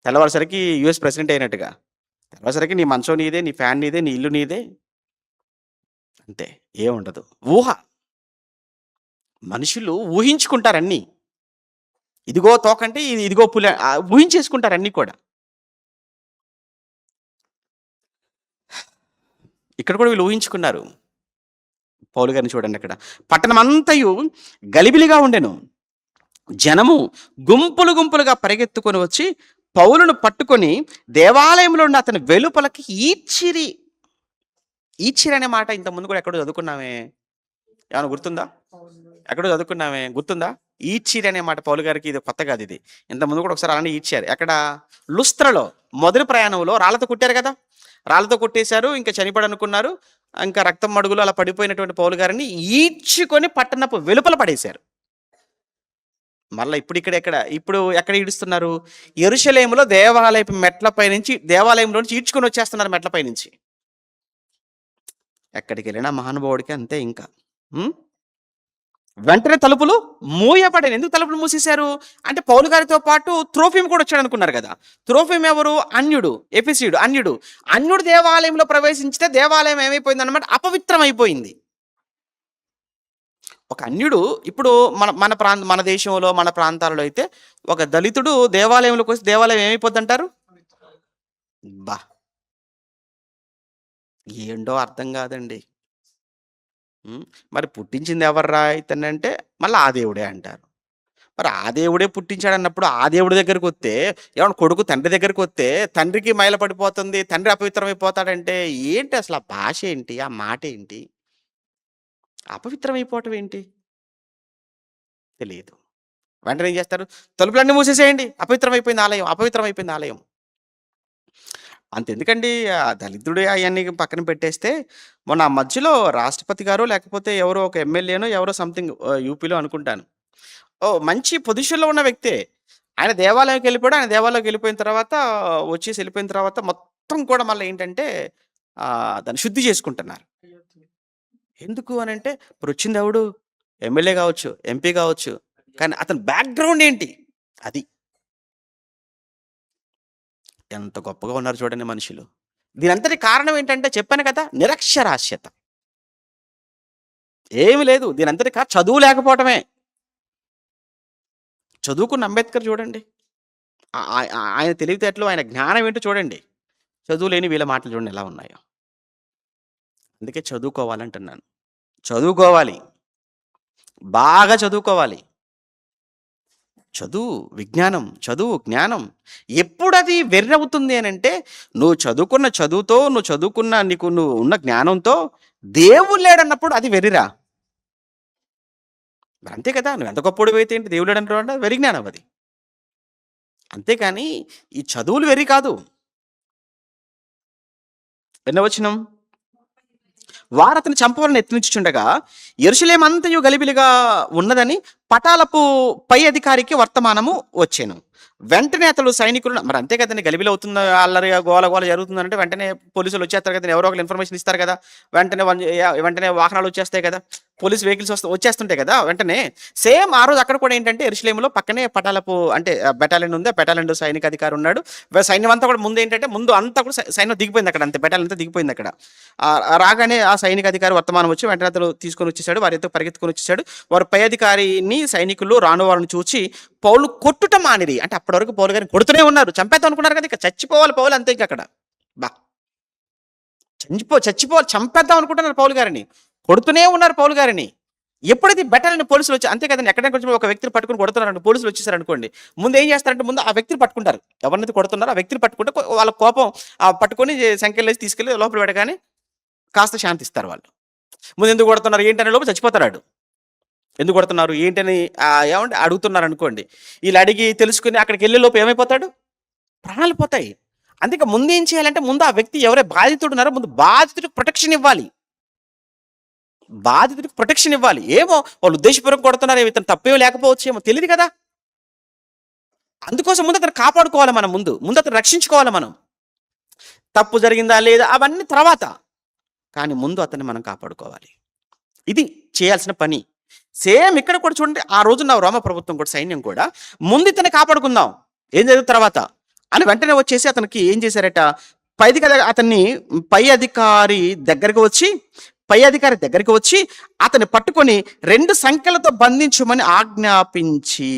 తెల్లవారుసరికి యూఎస్ ప్రెసిడెంట్ అయినట్టుగా. తెల్లవారుసరికి నీ మంచం నీదే, నీ ఫ్యాన్ నీదే, నీ ఇల్లు నీదే. అంతే, ఏముండదు. ఊహ. మనుషులు ఊహించుకుంటారన్నీ. ఇదిగో తోకంటే ఇదిగో పులి ఊహించేసుకుంటారు అన్నీ కూడా. ఇక్కడ కూడా వీళ్ళు ఊహించుకున్నారు. పౌలు గారిని చూడండి అక్కడ. పట్టణమంతయు గలిబిలిగా ఉండెను. జనము గుంపులుగా పరిగెత్తుకొని వచ్చి పౌలును పట్టుకొని దేవాలయంలో ఉన్న అతని వెలుపలకి ఈడ్చిరి. ఈడ్చిరి అనే మాట ఇంతకుముందు కూడా ఎక్కడో చదువుకున్నామే. ఏమైనా గుర్తుందా? ఎక్కడో చదువుకున్నామే, గుర్తుందా? ఈడ్చిరి అనే మాట పౌలు గారికి ఇది కొత్త కాదు. ఇది ఇంతకుముందు కూడా ఒకసారి అలానే ఈడ్చారు. ఎక్కడ? లుస్త్రలో మొదటి ప్రయాణంలో రాళ్లతో కొట్టారు కదా. రాళ్లతో కొట్టేశారు, ఇంకా చనిపోడనుకున్నారు. ఇంకా రక్తం మడుగులు అలా పడిపోయినటువంటి పౌలు గారిని ఈడ్చుకొని పట్టణపు వెలుపల పడేశారు. మళ్ళీ ఇప్పుడు ఎక్కడ ఈడుస్తున్నారు? యెరూషలేములో దేవాలయపు మెట్లపై నుంచి, దేవాలయంలో నుంచి ఈడ్చుకొని వచ్చేస్తున్నారు మెట్లపై నుంచి. ఎక్కడికి వెళ్ళినా మహానుభావుడికి అంతే. ఇంకా వెంటనే తలుపులు మూయబడేను. ఎందుకు తలుపులు మూసేశారు అంటే పౌలు గారితో పాటు త్రోఫిము కూడా వచ్చాడు అనుకున్నారు కదా. త్రోఫిము ఎవరు? అన్యుడు, ఎఫెసీయుడు, అన్యుడు దేవాలయంలో ప్రవేశించితే దేవాలయం ఏమైపోయింది అన్నమాట? అపవిత్రం అయిపోయింది. ఒక అన్యుడు ఇప్పుడు మన దేశంలో, మన ప్రాంతాలలో అయితే ఒక దళితుడు దేవాలయంలోకి వస్తే దేవాలయం ఏమైపోద్ది అంటారు? బా, ఏంటో అర్థం కాదండి. మరి పుట్టించింది ఎవర్రా ఇతనంటే మళ్ళీ ఆ దేవుడే అంటారు. మరి ఆ దేవుడే పుట్టించాడన్నప్పుడు ఆ దేవుడి దగ్గరికి వస్తే, ఏమన్నా కొడుకు తండ్రి దగ్గరికి వస్తే తండ్రికి మైల పడిపోతుంది, తండ్రి అపవిత్రం అయిపోతాడంటే ఏంటి అసలు? ఆ భాష ఏంటి? ఆ మాట ఏంటి? అపవిత్రం అయిపోవటం ఏంటి? తెలియదు. వెంటనే ఏం చేస్తారు? తలుపులన్నీ మూసేసేయండి, అపవిత్రం అయిపోయింది ఆలయం. అంతెందుకండి, ఆ దళితుడు అవన్నీ పక్కన పెట్టేస్తే, మొన్న ఆ మధ్యలో రాష్ట్రపతి గారో లేకపోతే ఎవరో ఒక ఎమ్మెల్యేనో ఎవరో సంథింగ్ యూపీలో అనుకుంటాను. మంచి పొజిషన్‌లో ఉన్న వ్యక్తే. ఆయన దేవాలయంకి వెళ్ళిపోయాడు. ఆయన దేవాలయంకి వెళ్ళిపోయిన తర్వాత వచ్చేసి వెళ్ళిపోయిన తర్వాత మొత్తం కూడా మళ్ళీ ఏంటంటే దాన్ని శుద్ధి చేసుకుంటున్నారు. ఎందుకు అనంటే ఇప్పుడొచ్చిందెవడు? ఎమ్మెల్యే గావచ్చు, ఎంపీ గావచ్చు. కానీ అతని బ్యాక్‌గ్రౌండ్ ఏంటి? అది. ఎంత గొప్పగా ఉన్నారు చూడండి మనుషులు. దీనంతటికి కారణం ఏంటంటే చెప్పాను కదా! నిరక్షరాస్యత. ఏమి లేదు. దీనంతటికి చదువు లేకపోవటమే. చదువుకున్న అంబేద్కర్ చూడండి. ఆయన తెలివితేటలు, ఆయన జ్ఞానం ఏంటో చూడండి. చదువు లేని వీళ్ళ మాటలు చూడండి ఎలా ఉన్నాయో. అందుకే చదువుకోవాలంటున్నాను. చదువుకోవాలి. బాగా చదువుకోవాలి. చదువు, విజ్ఞానం, చదువు, జ్ఞానం. ఎప్పుడది వెర్రవుతుంది అనంటే, నువ్వు చదువుకున్న చదువుతో, నువ్వు ఉన్న జ్ఞానంతో దేవుడు లేడన్నప్పుడు అది వెర్రిరా. అంతే కదా! నువ్వెంత గొప్పోడివైతే ఏంటి దేవుడు లేడంటున్నావంటే అది వెర్రి జ్ఞానం అది. అంతేకాని ఈ చదువులు వెర్రి కాదు. ఎన్నో వచనం? వారతని చంపవలని యత్నించుచుండగా యెరూషలేమంతయు గలిబిలిగా ఉన్నదని పటాలపు పై అధికారికి వర్తమానము వచ్చెను. వెంటనే అతడు సైనికులను మరి అంతే కదండీ! గలిబిలి అవుతుంది, అల్లరి గోల గోల జరుగుతుందంటే వెంటనే పోలీసులు వచ్చేస్తారు కదండీ! ఎవరో ఒకళ్ళు ఇన్ఫర్మేషన్ ఇస్తారు కదా! వెంటనే వాహనాలు వచ్చేస్తాయి కదా! పోలీస్ వెహికల్స్ వచ్చేస్తుంటాయి కదా! వెంటనే సేమ్ ఆ రోజు అక్కడ కూడా ఏంటంటే యెరూషలేములో పక్కనే పటాలపు అంటే బెటాలియన్ ఉంది. ఆ బెటాలియన్‌లో సైనిక అధికారి ఉన్నాడు. సైన్యం అంతా కూడా ముందు అంతా కూడా సైన్యం దిగిపోయింది అక్కడ. అంతే బెటాలియన్ అంతా దిగిపోయింది అక్కడ. రాగానే ఆ సైనిక అధికారి వర్తమానం వచ్చి వెంటనే అతను తీసుకొని వచ్చేసాడు. వారితో పరిగెత్తుకొని వచ్చేసాడు. వారు పై అధికారిని సైనికులు రాను వారిని చూచి పౌలు కొట్టుట మానిరి. అంటే అప్పటి వరకు పౌలు గారిని కొడుతూనే ఉన్నారు. చంపేద్దాం అనుకున్నారు కదా! ఇక చచ్చిపోవాలి పౌలు అంతే ఇంక అక్కడ. బా! చచ్చిపోవాలి చంపేద్దాం అనుకుంటున్నారు పౌలు గారిని. కొడుతూనే ఉన్నారు పౌలు గారిని. ఎప్పుడైతే బెటాలియన్ పోలీసులు వచ్చి అంతే కదండీ! ఎక్కడైనా కొంచెం ఒక వ్యక్తిని పట్టుకొని కొడుతున్నారనుకో పోలీసులు వచ్చేసారనుకోండి. ముందు ఏం చేస్తారంటే ముందు ఆ వ్యక్తిని పట్టుకుంటారు. ఎవరినైతే కొడుతున్నారో ఆ వ్యక్తిని పట్టుకుంటే వాళ్ళ కోపం పట్టుకొని సంకెళ్ళేసి తీసుకెళ్ళి లోపల పెట్టగానే కాస్త శాంతిస్తారు వాళ్ళు. ముందు ఎందుకు కొడుతున్నారు ఏంటనే లోపు చచ్చిపోతారాడు. ఎందుకు కొడుతున్నారు ఏంటని ఏమంటే అడుగుతున్నారనుకోండి. ఈళ్ళు అడిగి తెలుసుకొని అక్కడికెళ్ళే లోపు ఏమైపోతాడు? ప్రాణాలు పోతాయి. అందుకే ముందేం చేయాలంటే ముందు ఆ వ్యక్తి ఎవరైతే బాధితుడున్నారో ముందు బాధితుడికి ప్రొటెక్షన్ ఇవ్వాలి. బాధితుడికి ప్రొటెక్షన్ ఇవ్వాలి. ఏమో వాళ్ళు ఉద్దేశపూర్వకంగా కొడుతున్నారు, ఇతను తప్పేం లేకపోవచ్చేమో తెలీదు కదా! అందుకోసం ముందు అతను కాపాడుకోవాలి మనం ముందు. ముందు అతను రక్షించుకోవాలి మనం. తప్పు జరిగిందా లేదా అవన్నీ తర్వాత. కానీ ముందు అతన్ని మనం కాపాడుకోవాలి. ఇది చేయాల్సిన పని. సేమ్ ఇక్కడ కూడా చూడండి ఆ రోజున రోమ ప్రభుత్వం కూడా సైన్యం కూడా ముందు ఇతన్ని కాపాడుకుందాం. ఏం జరుగుతుంది తర్వాత అని వెంటనే వచ్చేసి అతనికి ఏం చేశారట అతన్ని పై అధికారి దగ్గరికి వచ్చి అతన్ని పట్టుకొని 2 సంఖ్యలతో బంధించమని ఆజ్ఞాపించి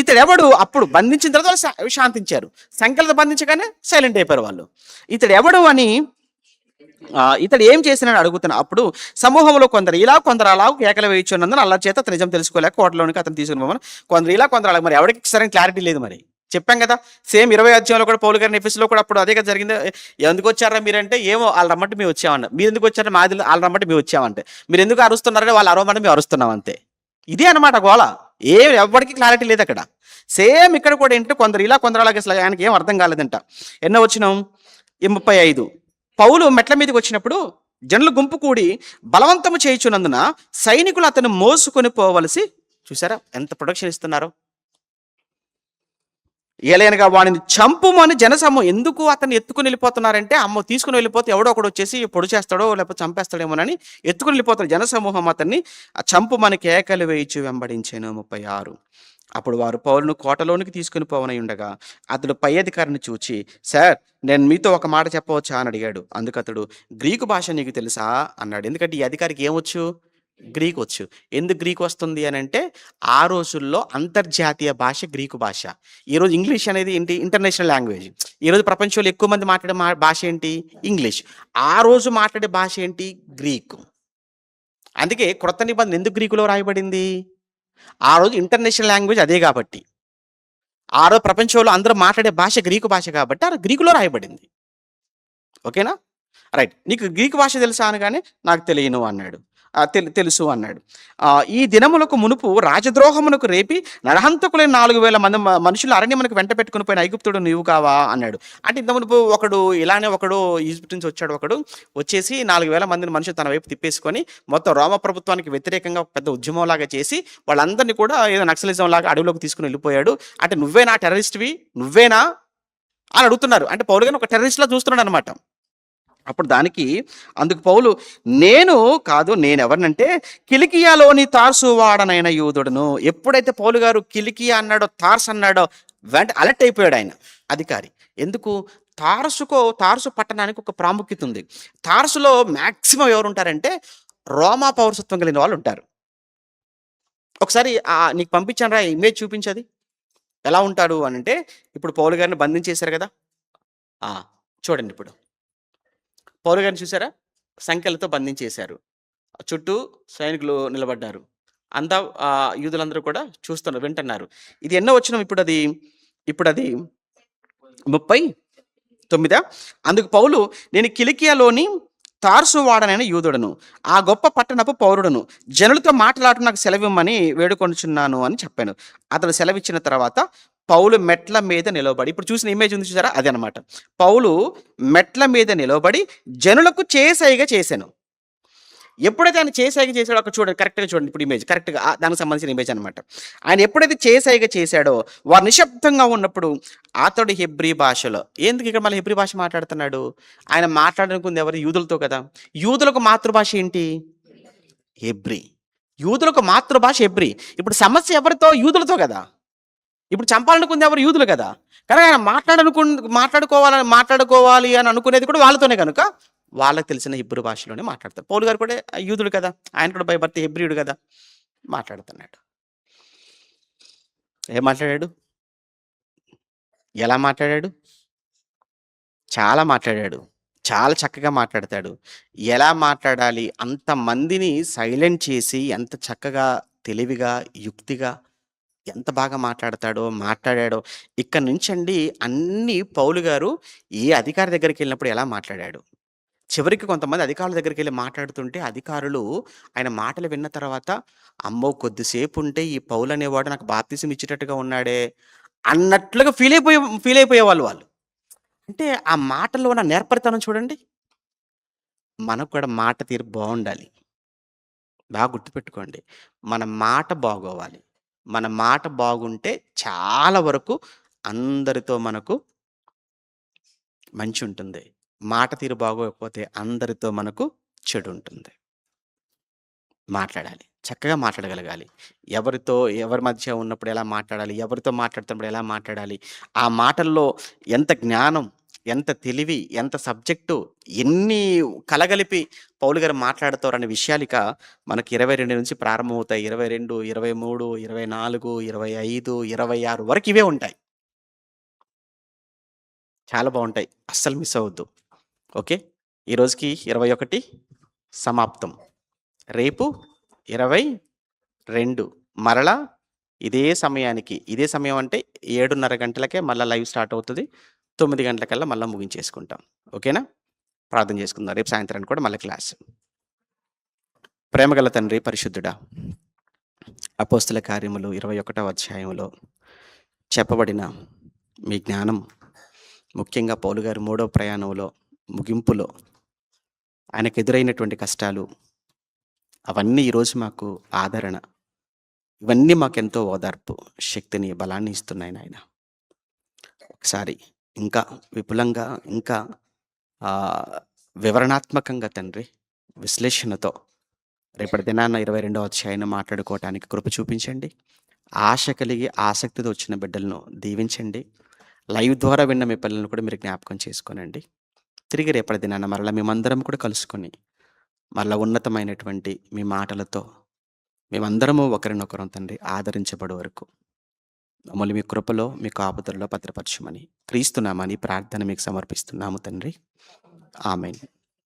ఇతడెవడు అప్పుడు బంధించిన తర్వాత శాంతించారు. సంఖ్యలతో బంధించగానే సైలెంట్ అయిపోయారు వాళ్ళు. ఇతడెవడు అని ఇతడు ఏం చేసినని అడుగుతున్నా. అప్పుడు సమూహంలో కొందరు ఇలా కొందరు అలా కేకలు వేయించున్నందున అల్లరి చేత అతను నిజం తెలుసుకోలేక కోటలోనికి అతను తీసుకుని పోమని కొందరు ఇలా కొందరు అలా మరి ఎవరికి సరైన క్లారిటీ లేదు. మరి చెప్పాం కదా సేమ్ 20 అధ్యాయంలో కూడా పౌలు గారిని ఎఫెసులో కూడా అప్పుడు అదే కదా జరిగింది. ఎందుకు వచ్చారా మీరంటే ఏమో వాళ్ళు రమ్మంటే మేము వచ్చామన్న. మీరు ఎందుకు వచ్చారా మాది వాళ్ళు రమ్మంటే మేము వచ్చామంటే. మీరు ఎందుకు అరుస్తున్నారంటే వాళ్ళు అరవమంటే మేము అరుస్తున్నాం అంతే. ఇదే అనమాట గోళ. ఎవరికి క్లారిటీ లేదు అక్కడ. సేమ్ ఇక్కడ కూడా ఏంటంటే కొందరు ఇలా కొందరు అలాగే అసలు ఆయనకి ఏం అర్థం కాలేదంట. ఎన్నో వచ్చినాం 35 పౌలు మెట్ల మీదకి వచ్చినప్పుడు జనులు గుంపు కూడి బలవంతము చేయుచున్నందున సైనికులు అతను మోసుకొని పోవలసి చూసారా ఎంత ప్రొటెక్షన్ ఇస్తున్నారో. ఏలైనగా వాడిని చంపుమని జనసమూహం ఎందుకు అతన్ని ఎత్తుకుని వెళ్ళిపోతున్నారంటే తీసుకుని వెళ్ళిపోతే ఎవడో ఒకడు వచ్చేసి పొడి చేస్తాడో లేకపోతే చంపేస్తాడేమోనని ఎత్తుకుని వెళ్ళిపోతారు. జనసమూహం అతన్ని చంపుమని కేకలు వేయిచు వెంబడించాను. 36 అప్పుడు వారు పౌలును కోటలోనికి తీసుకుని పోవనై ఉండగా అతడు పై అధికారిని చూచి సార్ నేను మీతో ఒక మాట చెప్పవచ్చా అని అడిగాడు. అందుకు అతడు గ్రీకు భాష నీకు తెలుసా అన్నాడు. ఎందుకంటే ఈ అధికారికి ఏమొచ్చు? గ్రీకు వచ్చు. ఎందుకు గ్రీకు వస్తుంది అని అంటే ఆ రోజుల్లో అంతర్జాతీయ భాష గ్రీకు భాష. ఈరోజు ఇంగ్లీష్ అనేది ఏంటి? International language. ఈరోజు ప్రపంచంలో ఎక్కువ మంది మాట్లాడే భాష ఏంటి? ఇంగ్లీష్. ఆ రోజు మాట్లాడే భాష ఏంటి? గ్రీకు. అందుకే క్రొత్త నిబంధన ఎందుకు గ్రీకులో రాయబడింది? ఆ రోజు ఇంటర్నేషనల్ లాంగ్వేజ్ అదే కాబట్టి. ఆ రోజు ప్రపంచంలో అందరూ మాట్లాడే భాష గ్రీకు భాష కాబట్టి ఆ గ్రీకులో రాయబడింది. ఓకేనా? రైట్. నీకు గ్రీకు భాష తెలుసా అనగానే నాకు తెలియను అన్నాడు. తెలుసు అన్నాడు. ఈ దినములకు మునుపు రాజద్రోహమునకు రేపి నరహంతకులైన 4000 మంది మనుషులు అరణ్యమునకు వెంట పెట్టుకొని పోయిన ఐగుప్తుడు నీవు కావా అన్నాడు. అంటే ఇంత మునుపు ఒకడు ఈజిప్ట్ నుంచి వచ్చాడు. ఒకడు వచ్చేసి 4000 మందిని మనుషులు తన వైపు తిప్పేసుకొని మొత్తం రోమ ప్రభుత్వానికి వ్యతిరేకంగా ఒక పెద్ద ఉద్యమంలాగా చేసి వాళ్ళందరినీ కూడా ఏదో నక్సలిజం లాగా అడవిలోకి తీసుకుని వెళ్ళిపోయాడు. అంటే నువ్వేనా టెర్రరిస్ట్వి, నువ్వేనా అని అడుగుతున్నారు. అంటే పౌలు గారిని ఒక టెర్రరిస్ట్లా చూస్తున్నాడు అనమాట. అప్పుడు అందుకు పౌలు, నేను కాదు, నేనెవరినంటే కిలికియాలోని తార్సు వాడనైన యూదుడును. ఎప్పుడైతే పౌలు గారు కిలికియా అన్నాడో, తార్స్ అన్నాడో, అలర్ట్ అయిపోయాడు ఆయన అధికారి. ఎందుకు? తార్సు పట్టణానికి ఒక ప్రాముఖ్యత ఉంది. తార్సులో మ్యాక్సిమం ఎవరు ఉంటారంటే రోమా పౌరసత్వం కలిగిన వాళ్ళు ఉంటారు. ఒకసారి నీకు పంపించాను రా, ఇమేజ్ చూపించది ఎలా ఉంటాడు అని అంటే, ఇప్పుడు పౌలు గారిని బంధించేశారు కదా, చూడండి. ఇప్పుడు పౌలు గారిని చూసారా? సంఖ్యలతో బంధించేశారు. చుట్టూ సైనికులు నిలబడ్డారు. అంతా యూదులందరూ కూడా చూస్తున్నారు, వింటున్నారు. ఇది ఎన్నో వచనం ఇప్పుడు అది 39. అందుకు పౌలు, నేను కిలికియాలోని తార్సు వాడనైన యూదుడను, ఆ గొప్ప పట్టణపు పౌరుడును, జనులతో మాట్లాడటం నాకు సెలవిమ్మని వేడుకొనుచున్నాను అని చెప్పాను. అతను సెలవిచ్చిన తర్వాత పౌలు మెట్ల మీద నిలబడి, ఇప్పుడు చూసిన ఇమేజ్ ఉంది చూసారా, అదే అనమాట. పౌలు మెట్ల మీద నిలబడి జనులకు చేసైగా చేశాను. ఎప్పుడైతే ఆయన చేసైగా చేశాడో అక్కడ చూడండి, కరెక్ట్గా చూడండి. ఇప్పుడు ఇమేజ్ కరెక్ట్గా దానికి సంబంధించిన ఇమేజ్ అనమాట. ఆయన ఎప్పుడైతే చేసైగా చేశాడో వారు నిశ్శబ్దంగా ఉన్నప్పుడు అతడు హెబ్రీ భాషలో, ఎందుకు ఇక్కడ మళ్ళీ హెబ్రీ భాష మాట్లాడుతున్నాడు? ఆయన మాట్లాడుకుంది ఎవరు? యూదులతో కదా. యూదులకు మాతృభాష ఏంటి? హెబ్రీ. యూదులకు మాతృభాష హెబ్రీ. ఇప్పుడు సమస్య ఎవరితో? యూదులతో కదా. ఇప్పుడు చంపాలనుకుంది ఎవరు? యూదులు కదా. కానీ ఆయన మాట్లాడుకోవాలి అని అనుకునేది కూడా వాళ్ళతోనే కనుక వాళ్ళకి తెలిసిన హెబ్రీ భాషలోనే మాట్లాడతారు. పౌలు గారు కూడా యూదుడు కదా, ఆయన కూడా బై బర్త్ హెబ్రీయుడు కదా, మాట్లాడుతున్నాడు. ఏం మాట్లాడాడు? ఎలా మాట్లాడాడు? చాలా మాట్లాడాడు. చాలా చక్కగా మాట్లాడతాడు. ఎలా మాట్లాడాలి, అంతమందిని సైలెంట్ చేసి ఎంత చక్కగా, తెలివిగా, యుక్తిగా ఎంత బాగా మాట్లాడాడో. ఇక్కడ నుంచండి అన్నీ పౌలు గారు ఏ అధికారి దగ్గరికి వెళ్ళినప్పుడు ఎలా మాట్లాడాడు. చివరికి కొంతమంది అధికారుల దగ్గరికి వెళ్ళి మాట్లాడుతుంటే అధికారులు ఆయన మాటలు విన్న తర్వాత, అమ్మో కొద్దిసేపు ఉంటే ఈ పౌలు అనేవాడు నాకు బాప్తిసం ఇచ్చేటట్టుగా ఉన్నాడే అన్నట్లుగా ఫీల్ అయిపోయేవాళ్ళు వాళ్ళు. అంటే ఆ మాటల్లో ఉన్న నేర్పరితనం చూడండి. మనకు కూడా మాట తీరు బాగుండాలి. బాగా గుర్తుపెట్టుకోండి, మన మాట బాగోవాలి. మన మాట బాగుంటే చాలా వరకు అందరితో మనకు మంచి ఉంటుంది. మాట తీరు బాగోకపోతే అందరితో మనకు చెడు ఉంటుంది. మాట్లాడాలి, చక్కగా మాట్లాడగలగాలి. ఎవరి మధ్య ఉన్నప్పుడు ఎలా మాట్లాడాలి, ఎవరితో మాట్లాడుతున్నప్పుడు ఎలా మాట్లాడాలి, ఆ మాటల్లో ఎంత జ్ఞానం, ఎంత తెలివి, ఎంత సబ్జెక్టు, ఎన్ని కలగలిపి పౌలు గారు మాట్లాడతారనే విషయాలిక మనకి 22 నుంచి ప్రారంభమవుతాయి. 22, 23, 24, 25, 26 వరకు ఇవే ఉంటాయి. చాలా బాగుంటాయి, అస్సలు మిస్ అవ్వద్దు. ఓకే, ఈరోజుకి 21 సమాప్తం. రేపు 22 మరలా ఇదే సమయం అంటే 7:30 గంటలకే మళ్ళీ లైవ్ స్టార్ట్ అవుతుంది. 9 గంటలకల్లా మళ్ళీ ముగించేసుకుంటాం. ఓకేనా? ప్రార్థన చేసుకుందాం. రేపు సాయంత్రానికి కూడా మళ్ళీ క్లాస్. ప్రేమగల తండ్రి, పరిశుద్ధుడా, అపోస్తల కార్యములు 21వ అధ్యాయంలో చెప్పబడిన మీ జ్ఞానం, ముఖ్యంగా పౌలు గారి 3వ ప్రయాణంలో ముగింపులో ఆయనకు ఎదురైనటువంటి కష్టాలు, అవన్నీ ఈరోజు మాకు ఆదరణ. ఇవన్నీ మాకెంతో ఓదార్పు, శక్తిని, బలాన్ని ఇస్తున్నాయి నాయన. ఒకసారి ఇంకా విపులంగా, ఇంకా వివరణాత్మకంగా తండ్రి, విశ్లేషణతో రేపటి దినాన్న 22వ అధ్యాయాన్ని మాట్లాడుకోవటానికి కృప చూపించండి. ఆశ కలిగి ఆసక్తితో వచ్చిన బిడ్డలను దీవించండి. లైవ్ ద్వారా విన్న మీ పిల్లలను కూడా మీరు జ్ఞాపకం చేసుకోనండి. తిరిగి రేపటి దినాన్న మరలా మేమందరం కూడా కలుసుకొని మరలా ఉన్నతమైనటువంటి మీ మాటలతో మేమందరము ఒకరినొకరం తండ్రి ఆదరించబడే వరకు మమ్మల్ని మీ కృపలో, మీ కాపుదలలో భద్రపరచమని క్రీస్తు నామమున ప్రార్థన మీకు సమర్పిస్తున్నాము తండ్రి. ఆమేన్.